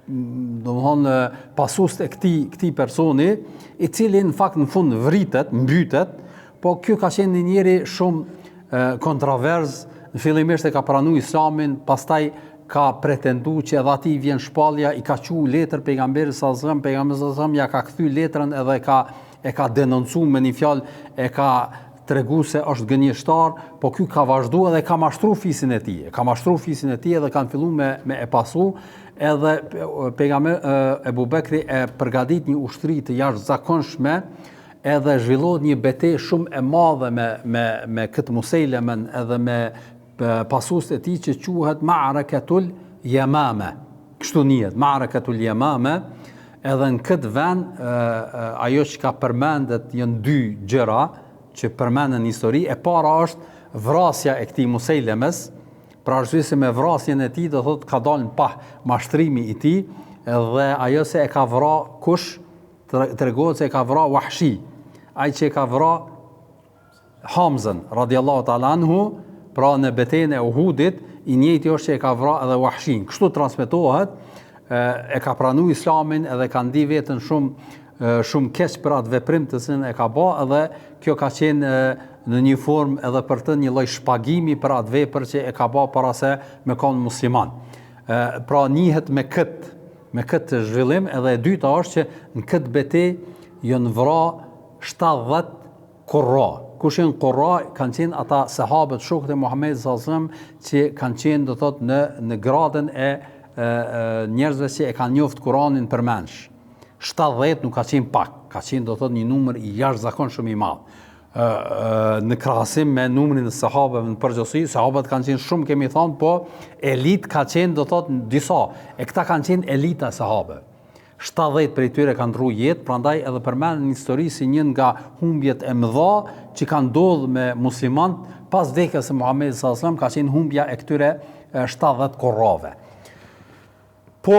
domthonë pasues të këtij personi, i cili në fakt në fund vritet, mbytet, po ky ka qenë një njeri shumë kontroverz, fillimisht e ka pranuar Islamin, pastaj ka pretenduar që edhe atij vjen shpallja, i ka thënë letër pejgamberit sallallahu alajhi wasallam, pejgamberi sallallahu alajhi wasallam ja ka kthy letrën edhe e ka denoncuar me një fjalë, e ka tregu se është gënjeshtar, po ky ka vazhduar dhe ka mashtruar fisin e tij. Ka mashtruar fisin e tij dhe kanë filluar me e pasu, edhe pejgamberi Ebu Bekri e përgatit një ushtri të jashtëzakonshme, edhe zhvillohet një betejë shumë e madhe me këtë Musejlemen edhe me pasuesit e tij që quhet Ma'rakatul Yamama. Kështu njihet, Ma'rakatul Yamama, edhe në këtë vend ajo që ka përmendet janë dy gjëra që përmenden në histori. E para është vrasja e këtij Musejlemes, pra arsyesë me vrasjen e tij do thotë ka dalë pa mashtrimi i tij, edhe ajo se e ka vrarë kush, tregohet se e ka vrarë Wahshi, ai që e ka vrarë Hamzën radhiyallahu ta'ala anhu, pra në betejën e Uhudit, i njëjti është që e ka vrarë edhe Wahshin. Kështu transmetohet, e ka pranuar Islamin edhe ka ndi veten shumë keq për atë veprim të cilën e ka bë, edhe kjo ka qenë në një formë edhe për të një lloj shpagimi për atë vepër që e ka bë para se me qenë musliman. Pra njihet me këtë zhvillim, edhe e dyta është që në këtë betejë janë vrarë 70 qurra. Kush janë qurra? Kanë qenë ata sahabët shokët e Muhamedit sallallahu alajhi wasallam që kanë qenë do thotë në gradën e njerëzve që e kanë njoft Kur'anin përmendsh. 70 nuk ka qenë pak, ka qenë do thotë një numër i jashtëzakonshëm i madh. Në krahasim me numrin e sahabëve në përgjithësi, sahabët kanë qenë shumë, kemi thënë, po elit ka qenë do thotë disa, e këta kanë qenë elita e sahabëve. 70 prej tyre kanë ndruar jetë, prandaj edhe përmend në histori si një nga humbjet e mëdha që kanë ndodhur me muslimanët pas vdekjes së Muhamedit sallallahu alajhi wasallam, ka qenë humbja e këtyre 70 qurrave. Po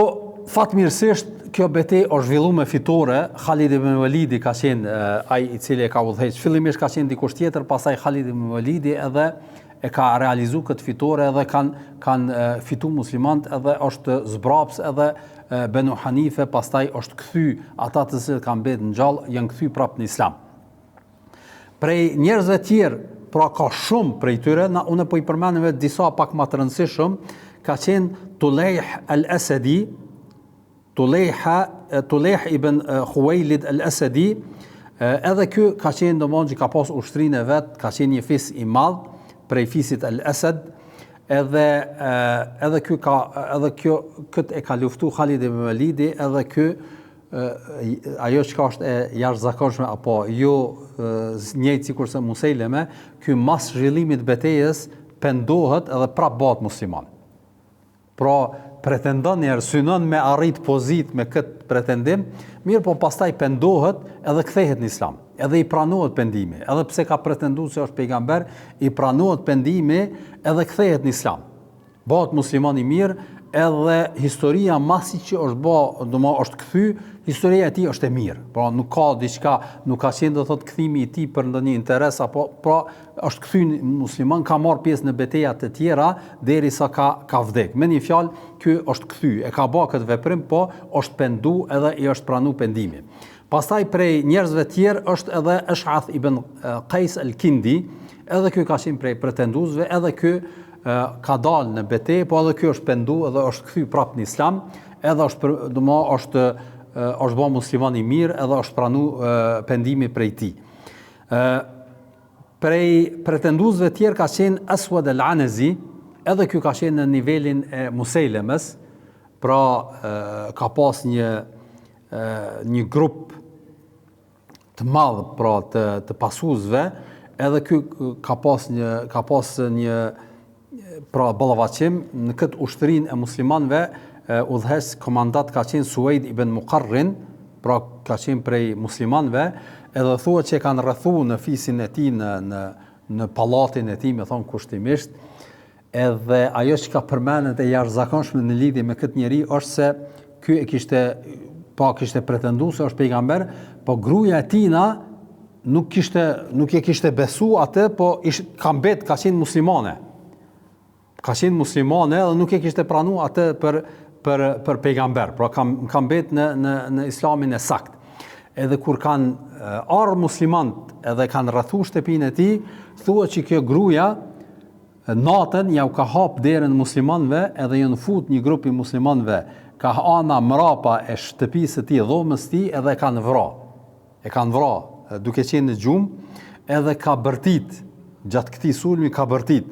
fatmirësisht kjo betejë është zhvilluar me fitore. Khalid ibn Walidi ka qenë ai i cili e ka udhëheq. Fillimisht ka qenë dikush tjetër, pastaj Khalid ibn Walidi edhe e ka realizuar këtë fitore edhe kanë fituar muslimanët, edhe është zbraps edhe Benu Hanife, pastaj është kthy ata të cilët kanë mbetur ngjallë, janë kthy prapë në Islam. Prej njerëzve tjerë, pra ka shumë prej tyre, unë po i përmendem vetë disa pak më të rëndësishëm, ka qenë Tulejh al-Asadi, Tulejh ibn Khuwailid al-Asadi, edhe ky ka qenë domosdoshmë që ka pas ushtrinë e vet, ka qenë një fis i madh prej fisit al-Asad, edhe ky këtë e ka luftu Khalid ibn Walidi, edhe ky ajo çka është e jashtëzakonshme apo jo njëjtë sikurse Musejleme, ky mas zhvillimit të betejës pendohet edhe prap bëhet musliman. Pra pretendon synon me arrit pozitë me këtë pretendim, mirë po pastaj pendohet edhe kthehet në Islam, edhe i pranohet pendimi, edhe pse ka pretenduar se është pejgamber, i pranohet pendimi edhe kthehet në Islam. Bëhet musliman i mirë, edhe historia masi që është është kthy, historia e tij është e mirë. Pra nuk ka diçka, nuk ka qenë do thotë kthimi i tij për ndonjë interes apo pra është kthy musliman, ka marrë pjesë në betejë të tjera derisa ka vdek. Me një fjalë, ky është kthy, e ka bërë këtë veprim, po është pendu edhe i është pranuar pendimi. Pastaj prej njerëzve tjerë është edhe Ash'ath ibn Qais al-Kindi, edhe ky ka qenë prej pretenduesve, edhe ky ka dalë në betejë, po edhe ky është pendu edhe është kthy prapë në Islam, edhe është bërë musliman i mirë, edhe është pranuar pendimi prej tij. Prej pretenduesve tjerë ka qenë Aswad al-Anazi, edhe ky ka qenë në nivelin e Musejlemes, pra ka pas një grup të madh pra të pasuesve, edhe ky ka pas një pra ballavaçim në këtë ushtrinë e muslimanëve. Udhëheq komandant ka qenë Suaid ibn Muqarrin, pra ka qenë prej muslimanëve, edhe thuhet që kanë rrethuar në fisin e tij në pallatin e tij, me thon kushtimisht, edhe ajo që ka përmendet e jashtëzakonshme në lidhje me këtë njerëz është se ky kishte pretenduar se është pejgamber, po gruaja e tina nuk e kishte besu atë, po ka qenë muslimane. Ka qenë muslimane dhe nuk e kishte pranu atë për pejgamber, pra ka mbet në islamin e sakt. Edhe kur kanë ardhur muslimant edhe kanë rrethu shtëpinë e tij, thuhet që kjo gruaja natën ja u ka hap derën muslimanëve edhe ju fut një grup i muslimanëve ka ana mrapa e shtëpisë së tij, dhomës së tij, edhe e kanë vrarë duke qenë në gjumë, edhe ka bërtit gjatë këtij sulmi, ka bërtit.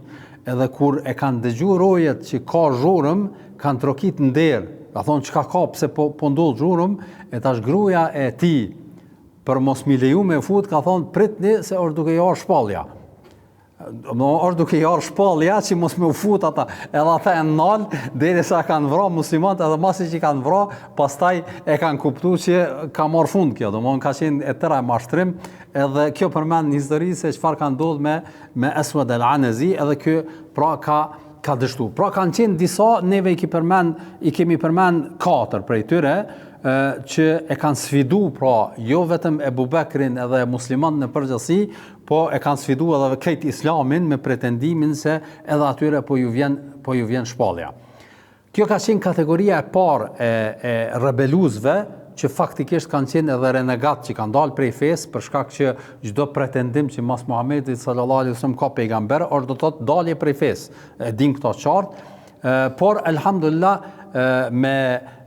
Edhe kur e kanë dëgjuar rojet që ka zhurmë, kanë trokit në derë. Ka thonë çka ka, pse po ndodh zhurmë, e tash gruaja e tij për mos mi leju me fut, ka thonë pritni se është duke jarë shpallja. Është duke jarë shpallja që mos me u fut ata. Edhe ata e nalë, derisa kanë vrarë muslimanët, edhe masi që kanë vrarë, pastaj e kanë kuptuar që ka marrë fund kjo. Domthonë ka qenë e tëra mashtrim, edhe kjo përmend në histori se çfarë ka ndodhur me Aswad al-Anazi, edhe ky pra ka dështu. Pra kanë qenë disa, neve i kemi përmend 4 prej tyre, që e kanë sfidu, pra jo vetëm Ebu Bekrin edhe muslimanët në përgjithësi, po e kanë sfidu edhe krejt islamin me pretendimin se edhe atyre po ju vjen shpallja. Kjo ka qenë kategoria e parë e rebeluzve, që faktikisht kanë qenë edhe renegat që kanë dalë prej fesë, për shkak që çdo pretendim që mas Muhamedit sallallahu alaihi wasallam ka pejgamber, do të thotë dalje prej fesë. E din këto qartë, por elhamdulillah me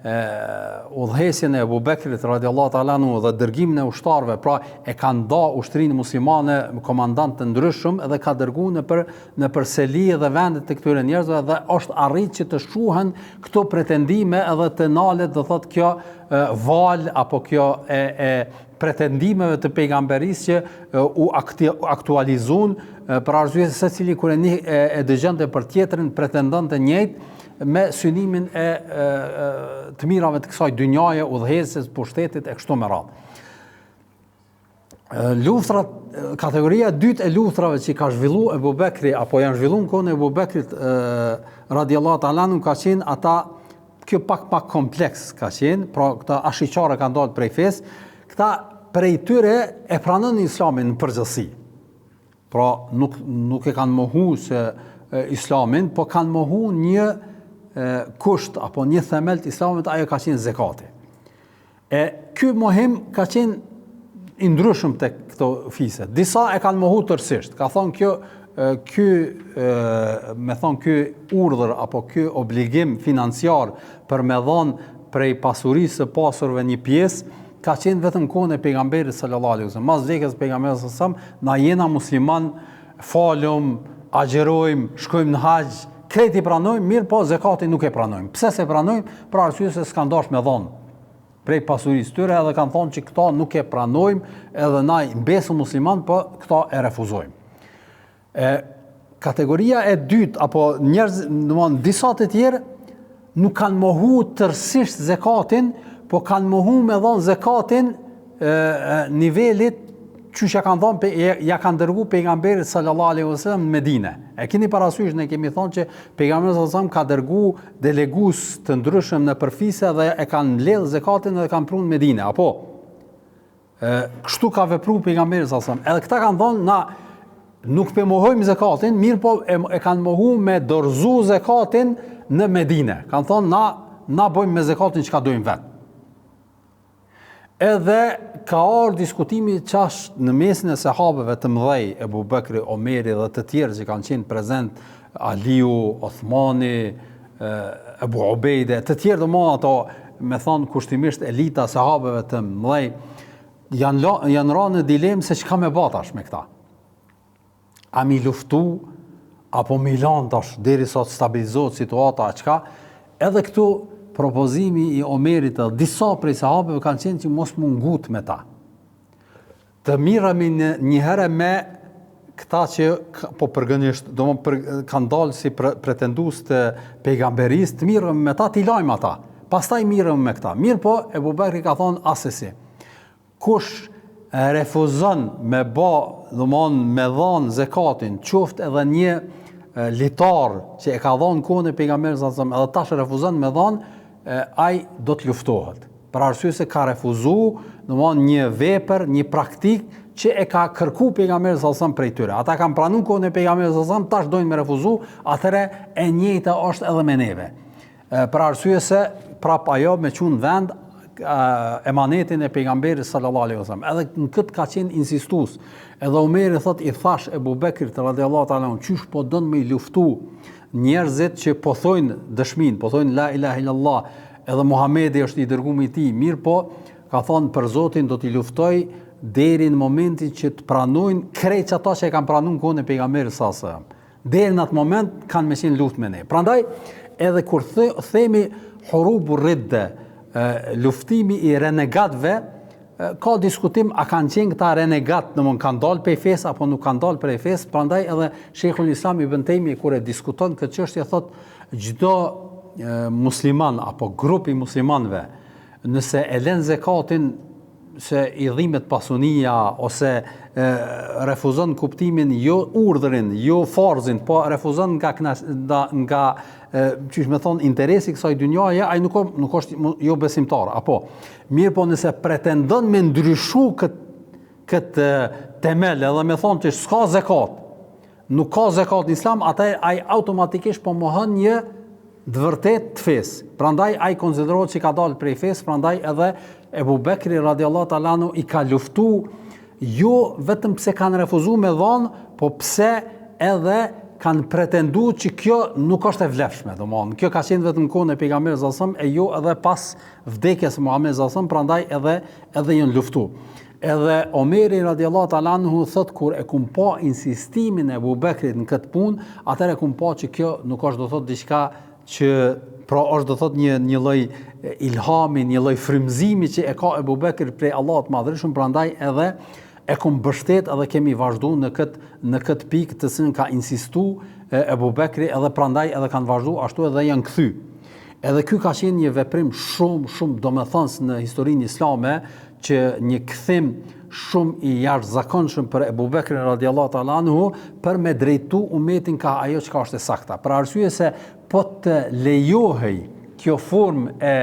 udhëhesjen e Abu Bekrit radiallahu ta'ala anhu dhe dërgimin e ushtarëve, pra e kanë nda ushtrinë muslimane komandantë të ndryshëm edhe ka dërgu në për seli dhe vendet të këtyre njerëzve dhe është arrit që të shuhen këto pretendime edhe të nalet dhe thot kjo val apo kjo e pretendimeve të pejgamberisë që u aktualizun për arsye se secili kur e dëgjonte për tjetrin pretendon të njëjtë me synimin e të mirave të kësaj dynjaje, udhëhesjes, pushtetit e kështu me radhë. Luftrat, kategoria e dytë e luftrave që ka zhvilluar Ebu Bekri apo janë zhvilluar në kohën e Ebu Bekrit radiallahu ta'ala anhu ka qenë ata, kjo pak kompleks ka qenë, pra këta ashiqare kanë dalë prej fesë, këta prej tyre e pranojnë islamin në përgjithësi. Pra nuk e kanë mohu se islamin, po kanë mohu një kusht apo një themel të islamit, ajo ka qenë zekati. Ky mohim ka qenë i ndryshëm tek këto fise. Disa e kanë mohu tërësisht. Ka thonë ky urdhër apo ky obligim financiar për me dhënë prej pasurisë së pasurve një pjesë ka qenë vetëm kohën e pejgamberit sallallahu alaihi wasallam. Mas vdekjes së pejgamberit sallallahu alaihi wasallam, na jena musliman, falum, agjerojmë, shkojmë në haxh, kreti pranojmë, mirë po zekatin nuk e pranojmë. Pse se pranojmë? Për arsye se s'kan dash me dhon prej pasurisë tyre, edhe kanë thonë që këta nuk e pranojmë, edhe na mbesëm musliman, po këta e refuzojmë. Kategoria e dytë apo njerëz, domthonë disa të tjerë nuk kanë mohu tërësisht zekatin, po kanë mohu me dhon zekatin nivelit që ja kanë dërgu pejgamberit sallallahu alaihi wasallam në Medinë. E keni parasysh, ne kemi thonë që pejgamberi sallallahu alaihi wasallam ka dërgu delegues të ndryshëm në përfise dhe e kanë mbledh zekatin dhe kanë prunë në Medinë, apo kështu ka vepruar pejgamberi sallallahu alaihi wasallam. Edhe këta kanë thonë na nuk mohojmë zekatin, mirë po e kanë mohu me dorëzu zekatin në Medinë. Kanë thonë na bëjmë me zekatin çka dojmë vetë. Edhe ka ardhur diskutimi qash në mesin e sahabeve të mëdhej, Ebu Bekri, Omeri dhe të tjerë që kanë qenë prezent, Aliu, Othmani, Ebu Ubejde, të tjerë dhe më ato, me thonë kushtimisht elita sahabeve të mëdhej, janë ra në dilemë se çka me batash me këta. A mi luftu, apo mi lanë tash, deri sa të stabilizohet situata, çka, edhe këtu propozimi i Omerit dhe disa prej sahabeve kanë qenë që mos mungut me ta. Të mirëmi një herë me këta që po përgënjësht, kanë dalë si pretendues të pejgamberisë, të mirëmi me ta, t'i lajmë ata. Pastaj mirëmi me këta. Mirë po, Ebu Bekri ka thonë asesi. Kush refuzon me dhanë zekatin, qoftë edhe një litar që e ka dhanë kohën e pejgamberit sallallahu alaihi wasallam, edhe tash refuzon me dhanë, ai do të luftohet. Për arsye se ka refuzu, domthonë një vepër, një praktik që e ka kërku pejgamberi sallallahu alajhi wasallam prej tyre. Ata kanë pranuar kohën e pejgamberit sallallahu alajhi wasallam, tash dojnë me refuzu, atëre e njëjta është edhe me neve. Për arsye se prap ajo me qenë vend emanetin e pejgamberit sallallahu alajhi wasallam. Edhe në këtë ka qenë insistues. Edhe Omeri thot i thash Ebu Bekrit radhiyallahu ta'ala anhu, çysh po don me i luftu njerëzit që po thojnë dëshmin, po thojnë la ilaha illallah, edhe Muhamedi është i dërguar i tij, mirë po ka thonë për Zotin do t'i luftoj deri në momentin që të pranojnë krejt ata që e kanë pranuar kohën e pejgamberit sallallahu alajhi wasallam. Deri në atë moment kanë me qenë luftë me ne. Prandaj edhe kur themi hurubu ridde, luftimi i renegatëve, ka diskutim a kanë qenë këta renegat, domthonë kanë dalë prej fesë apo nuk kanë dalë prej fesë. Prandaj edhe Sheikhul Islam Ibn Taymi kur e diskuton këtë çështje thotë çdo musliman apo grupi muslimanëve nëse e lën zakatin se i dhimet pasunia ose refuzon kuptimin jo urdhrin, jo farzin, po refuzon nga çish më thon interesi i kësaj dynjaje, ai nuk është jo besimtar, apo mirë po nëse pretendon me ndryshu këtë temel edhe me thon që s'ka zakat, nuk ka zakat në Islam, atë ai automatikisht po mohon një të vërtet të fesë. Prandaj ai konsiderohet që ka dalë prej fesë, prandaj edhe Ebu Bekri radhiyallahu ta'ala anhu i ka luftu jo vetëm pse kanë refuzuar me dhon, po pse edhe kanë pretenduar që kjo nuk është e vlefshme, domthonë kjo ka qenë vetëm kohën e pejgamberit sallallahu alajhi wasallam e jo edhe pas vdekjes së Muhamedit sallallahu alajhi wasallam, prandaj edhe janë luftu. Edhe Omeri radhiyallahu ta'ala anhu thot kur e kum pa insistimin e Ebu Bekrit në këtë punë, atëherë kum pa që kjo nuk është do thot diçka që pra është do thot një lloj ilhami, një lloj frymëzimi që e ka Ebu Bekri prej Allahut Madhërisht, prandaj edhe e kum mbështet edhe kemi vazhduar në këtë pikë të cilën ka insistuar Ebu Bekri, edhe prandaj edhe kanë vazhduar ashtu edhe janë kthy. Edhe ky ka qenë një veprim shumë domethënës në historinë islame, që një kthim shumë i jashtëzakonshëm për Ebu Bekrin radhiyallahu ta'ala anhu për me drejtu umetin ka ajo çka është e sakta. Për arsye se po të lejohej kjo formë e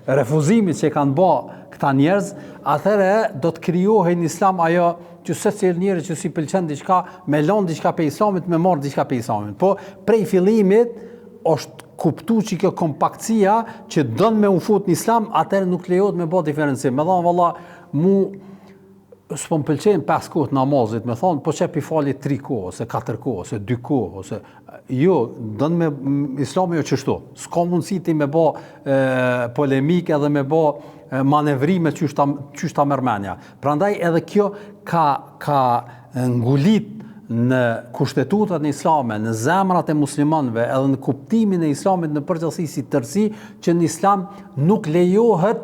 refuzimit që kanë bë këta njerëz, atëherë do të krijohej në Islam ajo që secili njeri që si pëlqen diçka, me lën diçka pe Islamit, me marr diçka pe Islamit. Po prej fillimit është kuptu që kjo kompaktësia që don me u fut në Islam, atëherë nuk lejohet me bë diferencim. Me thënë valla mu s'po më pëlqen 5 kohë namazit, me thonë, po çepi fali 3 kohë, ose 4 kohë, ose 2 kohë, ose jo, don me Islami jo çështu. S'ka mundësi ti me bë polemik edhe me bë manevrime çysh ta merr mendja. Prandaj edhe kjo ka ngulit në kushtetutat në Islame, në zemrat e muslimanëve, edhe në kuptimin e Islamit në përgjithësi si tërësi, që në Islam nuk lejohet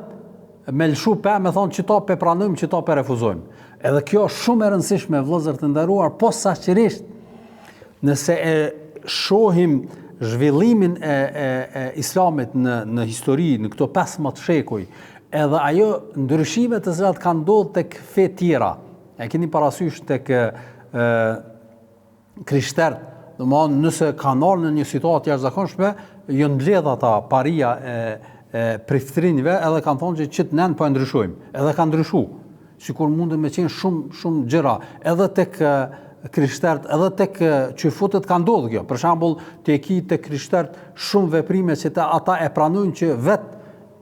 me lëshu pe, me thonë që ta pe pranojmë, që ta pe refuzojmë. Edhe kjo është shumë e rëndësishme, vëllezër të nderuar, posaçërisht nëse e shohim zhvillimin e Islamit në histori, në këto 15 shekuj, edhe ajo ndryshimet të cilat kanë ndodhur tek fe tjera. E keni parasysh tek krishterët, domthonë nëse kanë ardhur në një situatë jashtëzakonshme, jo mbledh ata paria priftrinjve, edhe kanë thonë që të nën po e ndryshojmë. Edhe kanë ndryshuar. Sikur mundet me qenë shumë gjëra, edhe tek krishterët, edhe tek çyfutët ka ndodhur kjo. Për shembull, te ki tek krishterët shumë veprime që ata e pranojnë që vet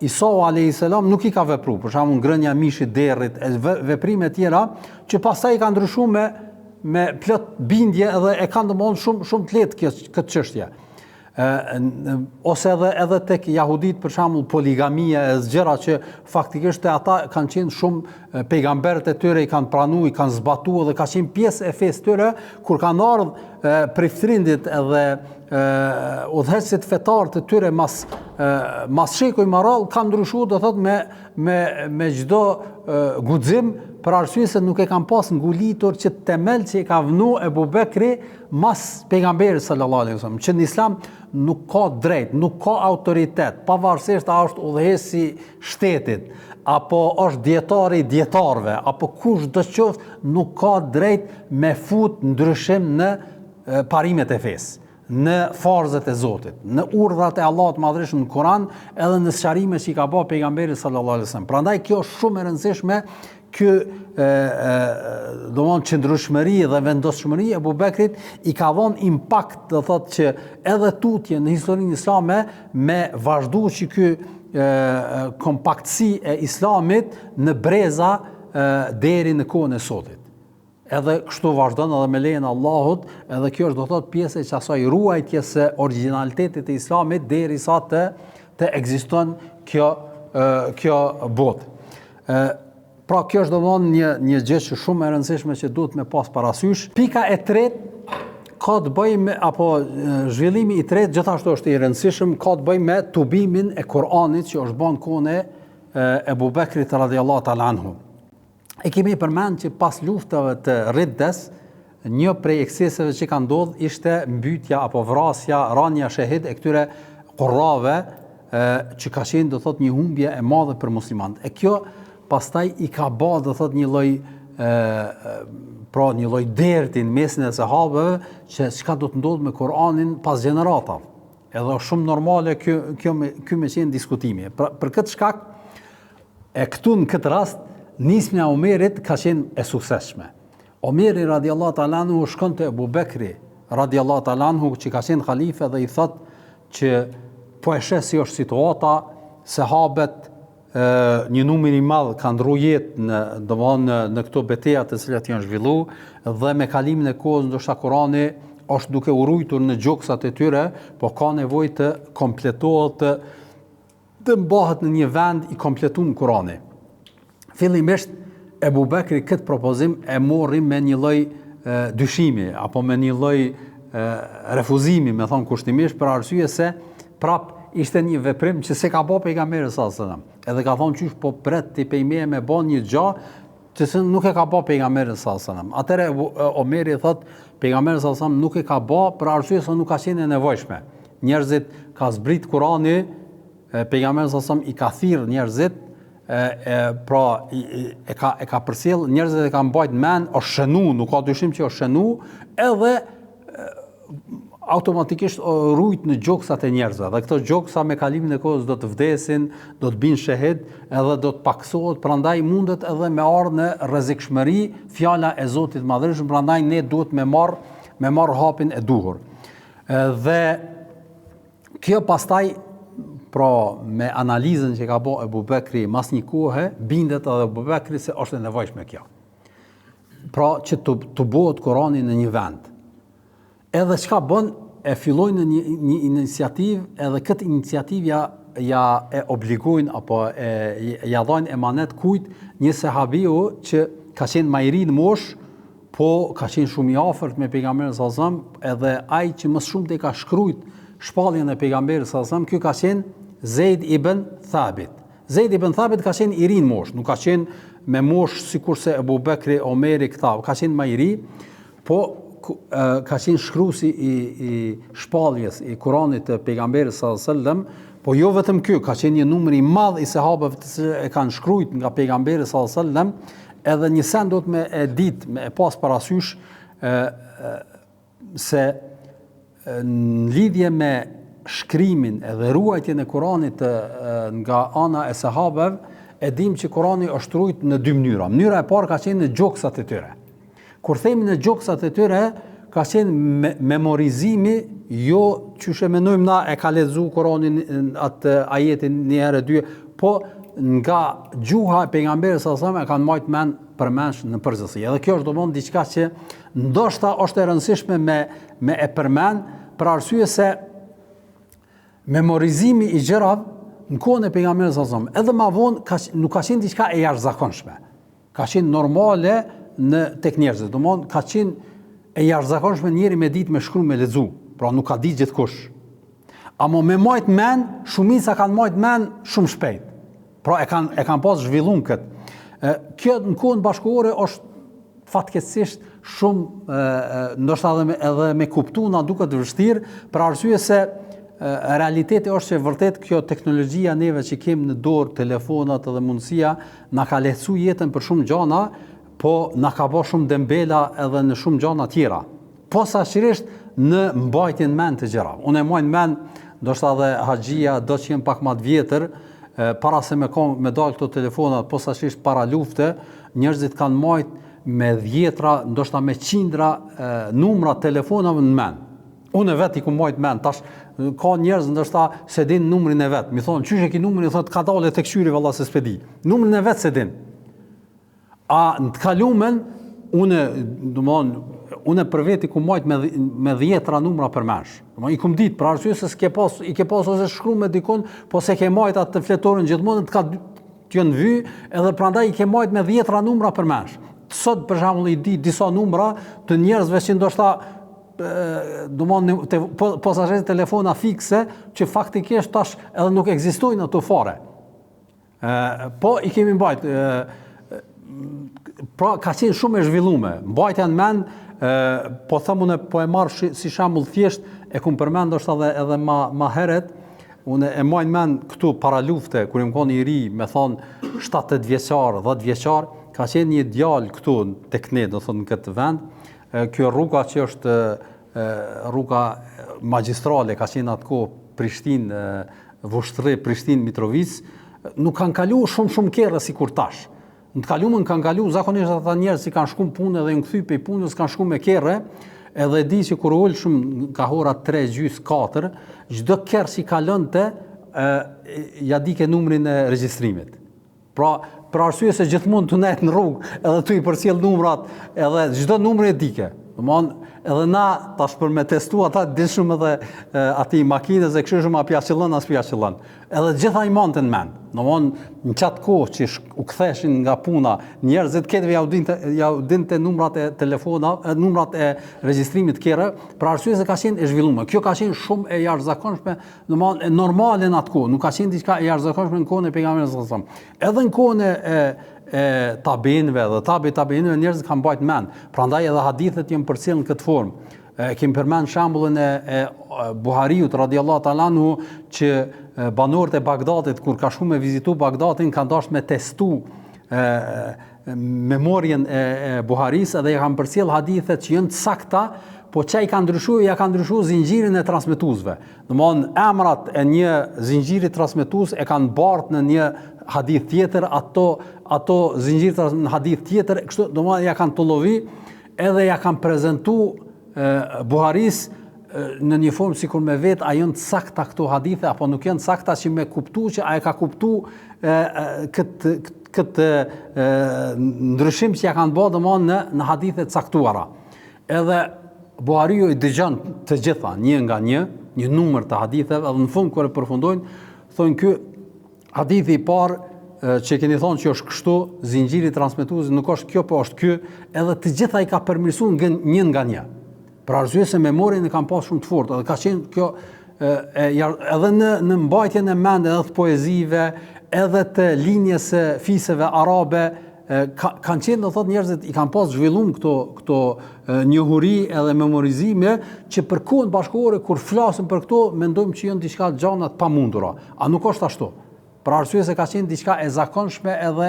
Isa alayhis salam nuk i ka vepruar. Për shembull, ngrënia e mishit derrit, veprime tjera që pastaj kanë ndryshuar me plot bindje edhe e kanë domosdoshmë shumë të lehtë këtë çështje. Ose edhe tek jahudit për shembull poligamia e gjëra që faktikisht ata kanë qenë shumë pejgamberët e tyre i kanë pranuar, i kanë zbatuar dhe ka qenë pjesë e fesë tyre kur kanë ardhur priftrindit edhe udhëheqësit fetar të tyre mas shekuj më radh kanë ndryshuar, do thotë me çdo guxim, për arsye se nuk e kanë pas ngulitur që temel që i ka vënë Ebu Bekri mas pejgamberit sallallahu alaihi wasallam, që në Islam nuk ka drejt, nuk ka autoritet, pavarësisht a është udhëheqësi shtetit, apo është dietari i dietarëve, apo kush do të qoftë, nuk ka drejt me fut ndryshim në parimet e fesë. në farzët e Zotit, në urdhat e Allahut Madhërisht në Kur'an, edhe në sqarimet që i ka bërë pejgamberi sallallahu alajhi wasallam. Prandaj kjo është shumë e rëndësishme, domthonë qëndrueshmëri dhe vendoshmëri e Abu Bekrit i ka dhënë impakt, do thotë që edhe tutje në historinë islame me vazhduar që ky kompaktësi e islamit në breza deri në kohën e sotit. Edhe kështu vazhdon edhe me lejen e Allahut, edhe kjo është do thotë pjesë e asaj ruajtjes së origjinalitetit të islamit derisa të ekziston kjo botë. Pra kjo është domthonë një gjë që shumë e rëndësishme që duhet me pas parasysh. Pika e tretë ka të bëjë me, apo zhvillimi i tretë gjithashtu është i rëndësishëm, ka të bëjë me tubimin e Kur'anit që është bën kohën e Abu Bekrit radhiyallahu ta'ala anhu. E kemi përmend që pas luftave të Riddes, një prej ekseseve që ka ndodhur ishte mbytja apo vrasja, rania shahid e këtyre qurrave që ka qenë do thotë një humbje e madhe për muslimanët. E kjo pastaj i ka bë do thotë një lloj derti në mesin e sahabëve që çka do të ndodhë me Kur'anin pas gjenerata. Edhe është shumë normale ky me qenë diskutimi. Për këtë shkak këtu në këtë rast nismja e Omerit ka qenë e suksesshme. Omeri radiallahu ta'ala anhu shkon te Abu Bekri radiallahu ta'ala anhu që ka qenë halife dhe i thot që po e sheh si është situata, sahabët një numër i madh kanë ndru jetë në këto betejë të cilat janë zhvilluar dhe me kalimin e kohës ndoshta Kurani është duke u rujtur në gjoksat e tyre, po ka nevojë të kompletohet, të mbahet në një vend i kompletuar Kurani. Fillimisht Abu Bekri këtë propozim e morri me një lloj dyshimi apo me një lloj refuzimi, me thon kushtimisht, për arsye se prap ishte një veprim që se ka bë pejgamberi sallallahu alajhi wasallam. Edhe ka thonë qysh po pret ti pejme me bën një gjë që nuk e ka bë pejgamberi sallallahu alajhi wasallam. Atëherë Omeri thot pejgamberi sallallahu alajhi wasallam nuk e ka bë për arsye se nuk ka qenë e nevojshme. Njerëzit ka zbrit Kurani, pejgamberi sallallahu alajhi wasallam i ka thirr njerëzit, pra e ka përcjell njerëzit e kanë mbajt mend, është shënu, nuk ka dyshim që është shënu, edhe automatikisht rujt në gjoksat e njerëzve. Dhe këto gjoksa me kalimin e kohës do të vdesin, do të binë shahid, edhe do të paksohet, prandaj mundet edhe me ardhë në rrezikshmëri fjala e Zotit Madhërisht, prandaj ne duhet me marr hapin e duhur. Dhe kjo pastaj, pra me analizën që ka bërë Abu Bekri mas një kohe, bindet edhe Abu Bekri se është e nevojshme kjo. Pra që të bëhet Kurani në një vend. Edhe çka bën, e fillojnë në një iniciativë, edhe këtë iniciativë ja e obligojnë apo ja dhajnë emanet kujt një sahabiu që ka qenë më i ri në moshë, po ka qenë shumë i afërt me pejgamberin sallallahu alajhi wasallam, edhe ai që më shumë ka shkruajt shpalljen e pejgamberit sallallahu alajhi wasallam, ky ka qenë Zeid ibn Thabit. Zeid ibn Thabit ka qenë i ri në moshë, nuk ka qenë me moshë sikurse Abu Bekri, Omeri këta, ka qenë më i ri, po ka qenë shkruesi i shpalljes i Kuranit të pejgamberit sallallahu alajhi wasallam, po jo vetëm ky, ka qenë një numër i madh i sahabëve që e kanë shkruajt nga pejgamberi sallallahu alajhi wasallam, edhe një sen do të me e ditë, me e pas parasysh se në lidhje me shkrimin edhe ruajtjen e Kuranit nga ana e sahabëve, e dim që Kurani është ruajtur në dy mënyra. Mënyra e parë ka qenë në gjoksat e tyre. Kur themi në gjoksat e tyre, ka qenë memorizimi, jo që e menojmë na e ka lexuar Kuranin atë ajetin një herë dy, po nga gjuha e pejgamberit sallallahu alajhi wasallam e kanë marrë mend përmendsh në përgjithësi. Edhe kjo është domosdoshmë diçka që ndoshta është e rëndësishme me e përmend, për arsye se memorizimi i gjërave në kohën e pejgamberit sallallahu alajhi wasallam, edhe më vonë nuk ka qenë diçka e jashtëzakonshme. Ka qenë normale tek njerëzit. Domthon ka qenë e jashtëzakonshme njëri me ditë me shkruaj me lexu, pra nuk ka ditë gjithkush. Amo me majt mend, shumica kanë majt mend shumë shpejt. Pra e kanë pas zhvilluar këtë. Kjo në kohën bashkëkohore është fatkeqësisht shumë ndoshta edhe me kuptuar na duket vështirë, për arsye se realiteti është që vërtet kjo teknologjia neve që kemi në dorë, telefonat edhe mundësia, na ka lehtësuar jetën për shumë gjëra, po na ka bërë shumë dembela edhe në shumë gjëra tjera. Posaçërisht në mbajtjen mend të gjërave. Unë e mbaj mend, ndoshta edhe haxhia do të jem pak më të vjetër, para se me dalë këto telefonat, posaçërisht para lufte, njerëzit kanë marrë me dhjetra, ndoshta me qindra numra telefonave në mend. Unë vetë i ku mbajt mend, tash ka njerëz ndoshta se din numrin e vet. Mi thonë, "Çysh e ke numrin?" Thotë, "Ka dalë tek qyri valla se s'e di." Numrin e vet se din. A në të kalumen, unë për veti ku mbajt me dhjetra numra përmensh. I kum ditë, për arsye se i ke pas ose shkruar me dikon, po se ke mbajt atë fletorin gjithmonë t'ju në vy, edhe prandaj i ke mbajt me dhjetra numra përmensh. Sot për shembull i di disa numra të njerëzve që ndoshta posaçërisht telefona fikse që faktikisht tash edhe nuk ekzistojnë ato fare. Po i kemi mbajt. Pra ka qenë shumë e zhvilluar. Mbajtja në mend, po them unë po e marr si shembull thjesht, e kum përmend ndoshta edhe më herët, unë e mbaj në mend këtu para lufte kur jam qenë i ri, me thon 7-8 vjeçar, 10 vjeçar, ka qenë një djalë këtu tek ne, do thonë në këtë vend. Kjo rruga që është rruga magjistrale, ka qenë atko Prishtinë, Vushtrri, Prishtinë, Mitrovic, nuk kanë kalu shumë kerë si kur tash. Në të kaluamën kanë kalu zakonisht ata njerëz që kanë shkuar punë dhe janë kthy pe punës, kanë shkuar me kerre, edhe di që kur ulshëm ka hora 3:30-4, çdo kerr që kalonte ja dike numrin e regjistrimit. Pra, për arsye se gjithmonë të net në rrugë, edhe tu i përcjell numrat, edhe çdo numër e dike. Domthon, edhe na tash për me testu ata dishëm edhe aty makinës e kështu shumë a pjaqëllon as pjaqëllon. Edhe gjitha i montën mend. Domthon, në çat kohë që u ktheshin nga puna, njerëzit këtëve ja u dinte numrat e telefona, numrat e regjistrimit kerre, për arsye se ka qenë e zhvilluar. Kjo ka qenë shumë e jashtëzakonshme, domthon e normale në atë kohë, nuk ka qenë diçka e jashtëzakonshme në kohën e pejgamberit sallallahu alajhi wasallam. Edhe në kohën e tabinëve dhe tabinëve njerëzit kanë mbajt mend. Prandaj edhe hadithet janë përcjellën në këtë formë. Kemi përmend shembullin e Buhariut radhiyallahu ta'ala anhu që banorët e Bagdadit kur ka shkuar me vizitu Bagdadin kanë dashur me testu memorien e Buharis edhe ja kanë përcjell hadithet që janë të sakta, po çai ka ndryshuar zinxhirin e transmetuesve. Domthon emrat e një zinxhiri transmetues e kanë bardh në një hadith tjetër, ato zinxhir në hadith tjetër, kështu domthon ja kanë tullovi edhe ja kanë prezantuar Buharis në një formë sikur me vetë a janë të sakta këto hadithe apo nuk janë të sakta, që me kuptu që a e ka kuptu këtë ndryshim që ja kanë bërë domthon në hadithe të saktuara. Edhe Buhariu i dëgjon të gjitha një nga një numër të haditheve, edhe në fund kur e përfundojnë thonë ky hadithi i parë që keni thonë që është kështu, zinxhiri transmetues nuk është kjo, po është ky, edhe të gjitha i ka përmirësuar një nga një. Për arsye se memorien e kanë pas shumë të fortë, edhe ka qenë kjo edhe në mbajtjen e mend edhe të poezive, edhe të linjes së fiseve arabe, kanë qenë, do thotë, njerëzit i kanë pas zhvilluar këto njohuri edhe memorizime që për kohën bashkëkohore kur flasim për këto mendojmë që janë diçka gjana të pamundura. A nuk është ashtu? Për arsye se ka qenë diçka e zakonshme edhe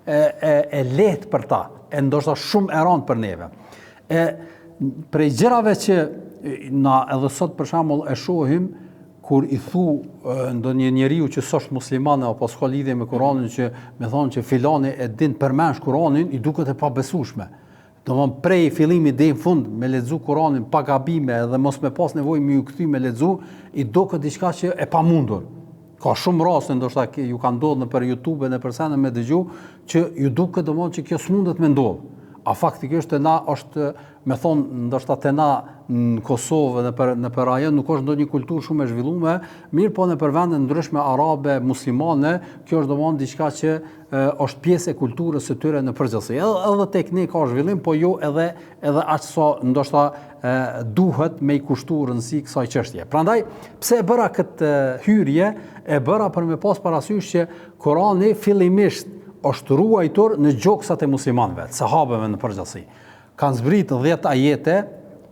e lehtë për ta, e ndoshta shumë e rëndë për neve. Prej gjërave që na edhe sot për shembull e shohim kur i thu ndonjë njeriu që s'është musliman apo s'ka lidhje me Kur'anin, që më thonë që filani e din përmend Kur'anin, i duket e pabesueshme. Domthon prej fillimit deri në fund me lexu Kur'anin pa gabime edhe mos me pas nevojë me u kthy me lexu, i duket diçka që e pamundur. Ka shumë raste ndoshta ju kanë ndodhur nëpër YouTube e nëpër sene me dëgju që ju duket domthon që kjo s'mundet me ndodh. A faktikisht te na është, me thonë, ndoshta te na në Kosovë nëpër rajon nuk është ndonjë kulturë shumë e zhvilluar, mirë po nëpër vende ndryshme arabe, muslimane, kjo është domthon diçka që është pjesë e kulturës së tyre në përgjithësi. Edhe tek ne ka zhvillim, po jo edhe aq sa ndoshta duhet me i kushtuar rëndësi kësaj çështje. Prandaj, pse e bëra këtë hyrje, e bëra për me pas parasysh që Kurani fillimisht është ruajtur në gjoksat e muslimanëve, sahabeve në përgjithësi. Kanë zbritur 10 ajete,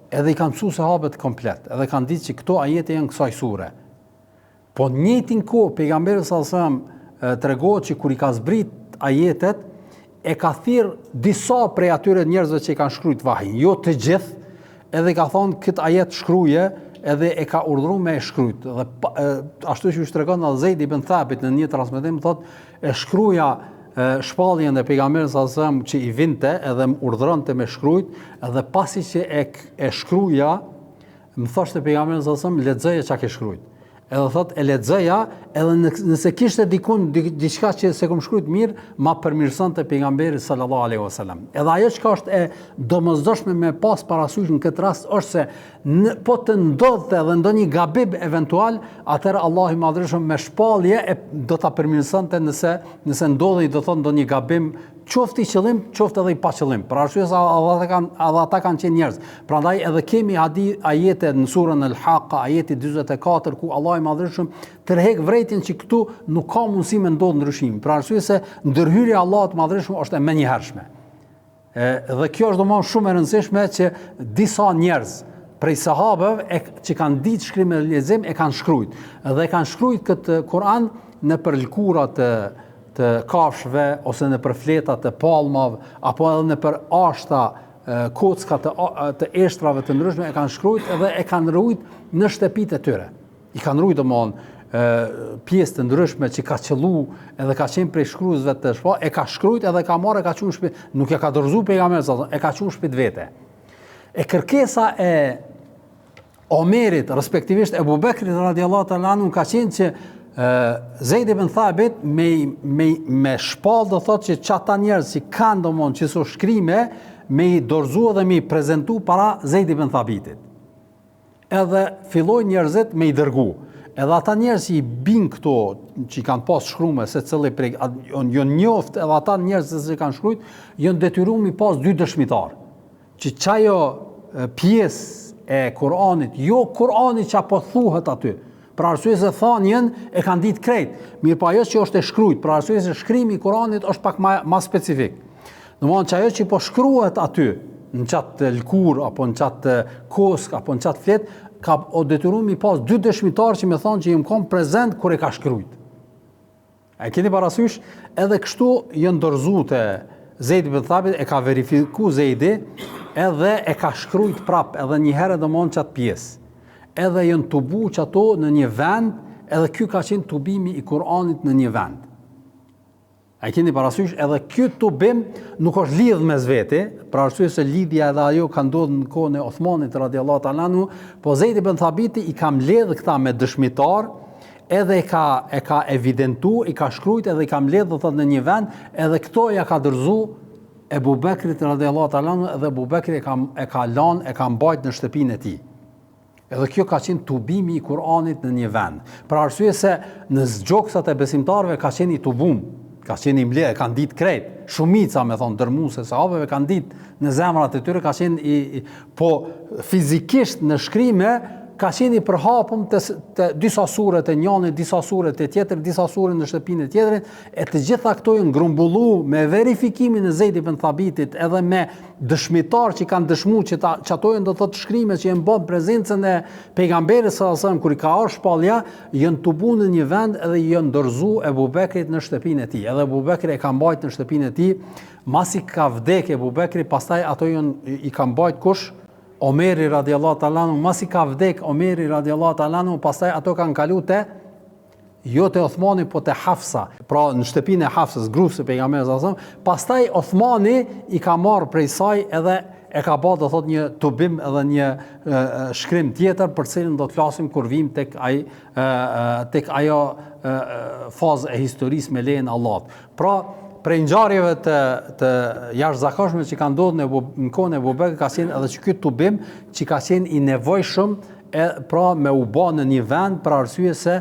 edhe i kanë mësuar sahabët komplet, edhe kanë ditë që këto ajete janë kësaj sure. Po në njëjtin kohë pejgamberi sallallahu alajhi wasallam tregohet që kur i ka zbrit ajetet, e ka thirr disa prej atyre njerëzve që i kanë shkruajtur vahin, jo të gjithë, edhe ka thonë këtë ajet shkruje, edhe e ka urdhëruar me e shkrujt. Dhe ashtu që tregon Zeid ibn Thabit në një transmetim thotë e shkruaja shpalljen e pejgamberit sallallahu alajhi wasallam që i vinte edhe më urdhëronte me shkrujt, edhe pasi që e shkruaja më thoshte pejgamberi sallallahu alajhi wasallam lexoje çka ke shkrujt. Edhe thot e lexoja, edhe nëse kishte dikun diçka që se kom shkruajt mirë, ma përmirësonte pejgamberi sallallahu alaihi wasallam. Edhe ajo çka është e domosdoshme me pas parasysh në këtë rast është se po të ndodhte edhe ndonjë gabim eventual, atëherë Allahu i Madhërisht me shpallje do ta përmirësonte nëse ndodhi do thot ndonjë gabim qoftë i qëllim, qoftë edhe i pa qëllim. Për arsye se ata kanë qenë njerëz. Prandaj edhe kemi ajete në surën Al-Haqqa, ajeti 44 ku Allahu i Madhërisht tërheq vërejtjen që këtu nuk ka mundësi me ndodh ndryshim. Për arsye se ndërhyrja e Allahut të Madhërisht është e menjëhershme. Dhe kjo është domosdoshmë shumë e rëndësishme që disa njerëz prej sahabëve që kanë ditë shkrim dhe lexim e kanë shkruajt. Dhe kanë shkruajt këtë Kur'an në përlkura të kafshëve ose në për fleta të palmave apo edhe në për ashta kocka të eshtrave të ndryshme e kanë shkruajt edhe e kanë ruajt në shtëpitë e tyre. I kanë ruajt domthonë pjesë të ndryshme që ka qellu edhe ka qenë prej shkruesve të shpa, e ka shkruajt edhe ka marrë ka çuar në shtëpi, nuk e ka dorëzuar pejgamberi sallallahu alajhi wasallam, e ka çuar në shtëpi vete. E kërkesa e Omerit, respektivisht Ebu Bekrit radiallahu ta'ala anhu ka qenë që Zeid ibn Thabit me shpall do thotë që çata njerëz që kanë domon që so shkrime me i dorëzu dhe me i prezentu para Zeid ibn Thabitit. Edhe filloi njerëzit me i dërgu. Edhe ata njerëz që i bin këto që kanë pas shkrume se cili prej janë njoft edhe ata njerëz që kanë shkruajt janë detyruar mi pas dy dëshmitar. Që çajo pjesë e Kur'anit, jo Kur'ani që apo thuhet aty. Për arsye se thanjen e kanë ditë krejt. Mirë po ajo që është e shkruajt, për arsye se shkrimi i Kuranit është pak më specifik. Domthonë që ajo që po shkruhet aty, në qatë lkur apo në qatë kosk apo në qatë flet, ka o detyruar mi pas dy dëshmitar që më thonë që jam kom prezent kur e ka shkruajt. A keni parasysh edhe kështu janë dorëzuar te Zeid ibn Thabit e ka verifikuar Zeidi edhe e ka shkruajt prap edhe një herë domon çat pjesë. Edhe janë tubu që ato në një vend, edhe ky ka qenë tubimi i Kur'anit në një vend. A keni parasysh, edhe ky tubim nuk është lidh mes vete, për arsye se lidhja edhe ajo ka ndodhur në kohën e Uthmanit radiallahu ta'ala anhu, po Zeid ibn Thabiti i ka mbledh këta me dëshmitar, edhe e ka evidentu, i ka shkruajt edhe i ka mbledh do thotë në një vend, edhe këto ja ka dorëzu Ebu Bekrit radiallahu ta'ala anhu, edhe Ebu Bekri e ka lanë, e ka mbajt në shtëpinë e tij. Edhe kjo ka qenë tubimi i Kur'anit në një vend. Për arsye se në zgjoksat e besimtarëve ka qenë i tubum, ka qenë i mbledh, kanë ditë krejt. Shumica me thonë dërmuese sahabëve kanë ditë në zemrat e tyre ka qenë po fizikisht në shkrime ka qenë i përhapur të disa sure të njëjtit, disa sure të tjetër, disa sure në shtëpinë e tjetrit, e të gjitha këto janë grumbulluar me verifikimin e Zeid ibn Thabitit edhe me dëshmitar që kanë dëshmuar që ato janë do thotë shkrime që janë bën prezencën e pejgamberit sallallahu alajhi wasallam kur i ka ardhur shpallja, janë tubuar në një vend edhe janë dorëzuar Ebu Bekrit në shtëpinë e tij. Edhe Ebu Bekri e ka mbajtur në shtëpinë e tij, masi ka vdekë Ebu Bekri, pastaj ato i ka mbajtur kush? Omeri radiallahu ta'ala anhu, masi ka vdek Omeri radiallahu ta'ala anhu, pastaj ato kanë kalu te jo te Uthmani, po te Hafsa, pra në shtëpinë e Hafsës, gruas së pejgamberit sallallahu alajhi wasallam. Pastaj Uthmani i ka marrë prej saj edhe e ka bërë do thot një tubim edhe një shkrim tjetër për cilën do të flasim kur vim tek ajo fazë e historisë me lejen e Allahut. Pra prej ngjarjeve të jashtëzakonshme që kanë ndodhur në kohën e Ebu Bekrit ka qenë edhe ky tubim që ka qenë i nevojshëm pra me u bë në një vend për arsye se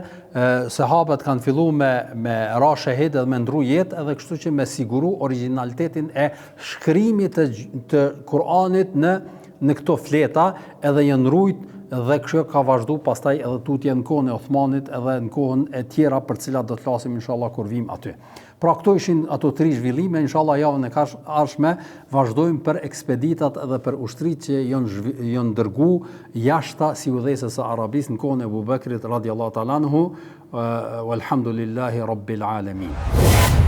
sahabët kanë filluar me ra shahid edhe me ndru jetë edhe kështu që me siguru originalitetin e shkrimit të Kur'anit në këto fleta edhe janë rujt dhe kjo ka vazhdu pastaj edhe tutje në kohën e Uthmanit edhe në kohën e tjera për cilat do të flasim inshallah kur vim aty. Pra këto ishin ato 3 zhvillime, inshallah javën e ardhshme vazhdojmë për ekspeditat edhe për ushtritë që janë dërgu jashta si udhëheqësës së Arabisë në kohën e Abu Bekrit radiallahu ta'ala anhu, walhamdulillahi rabbil alamin.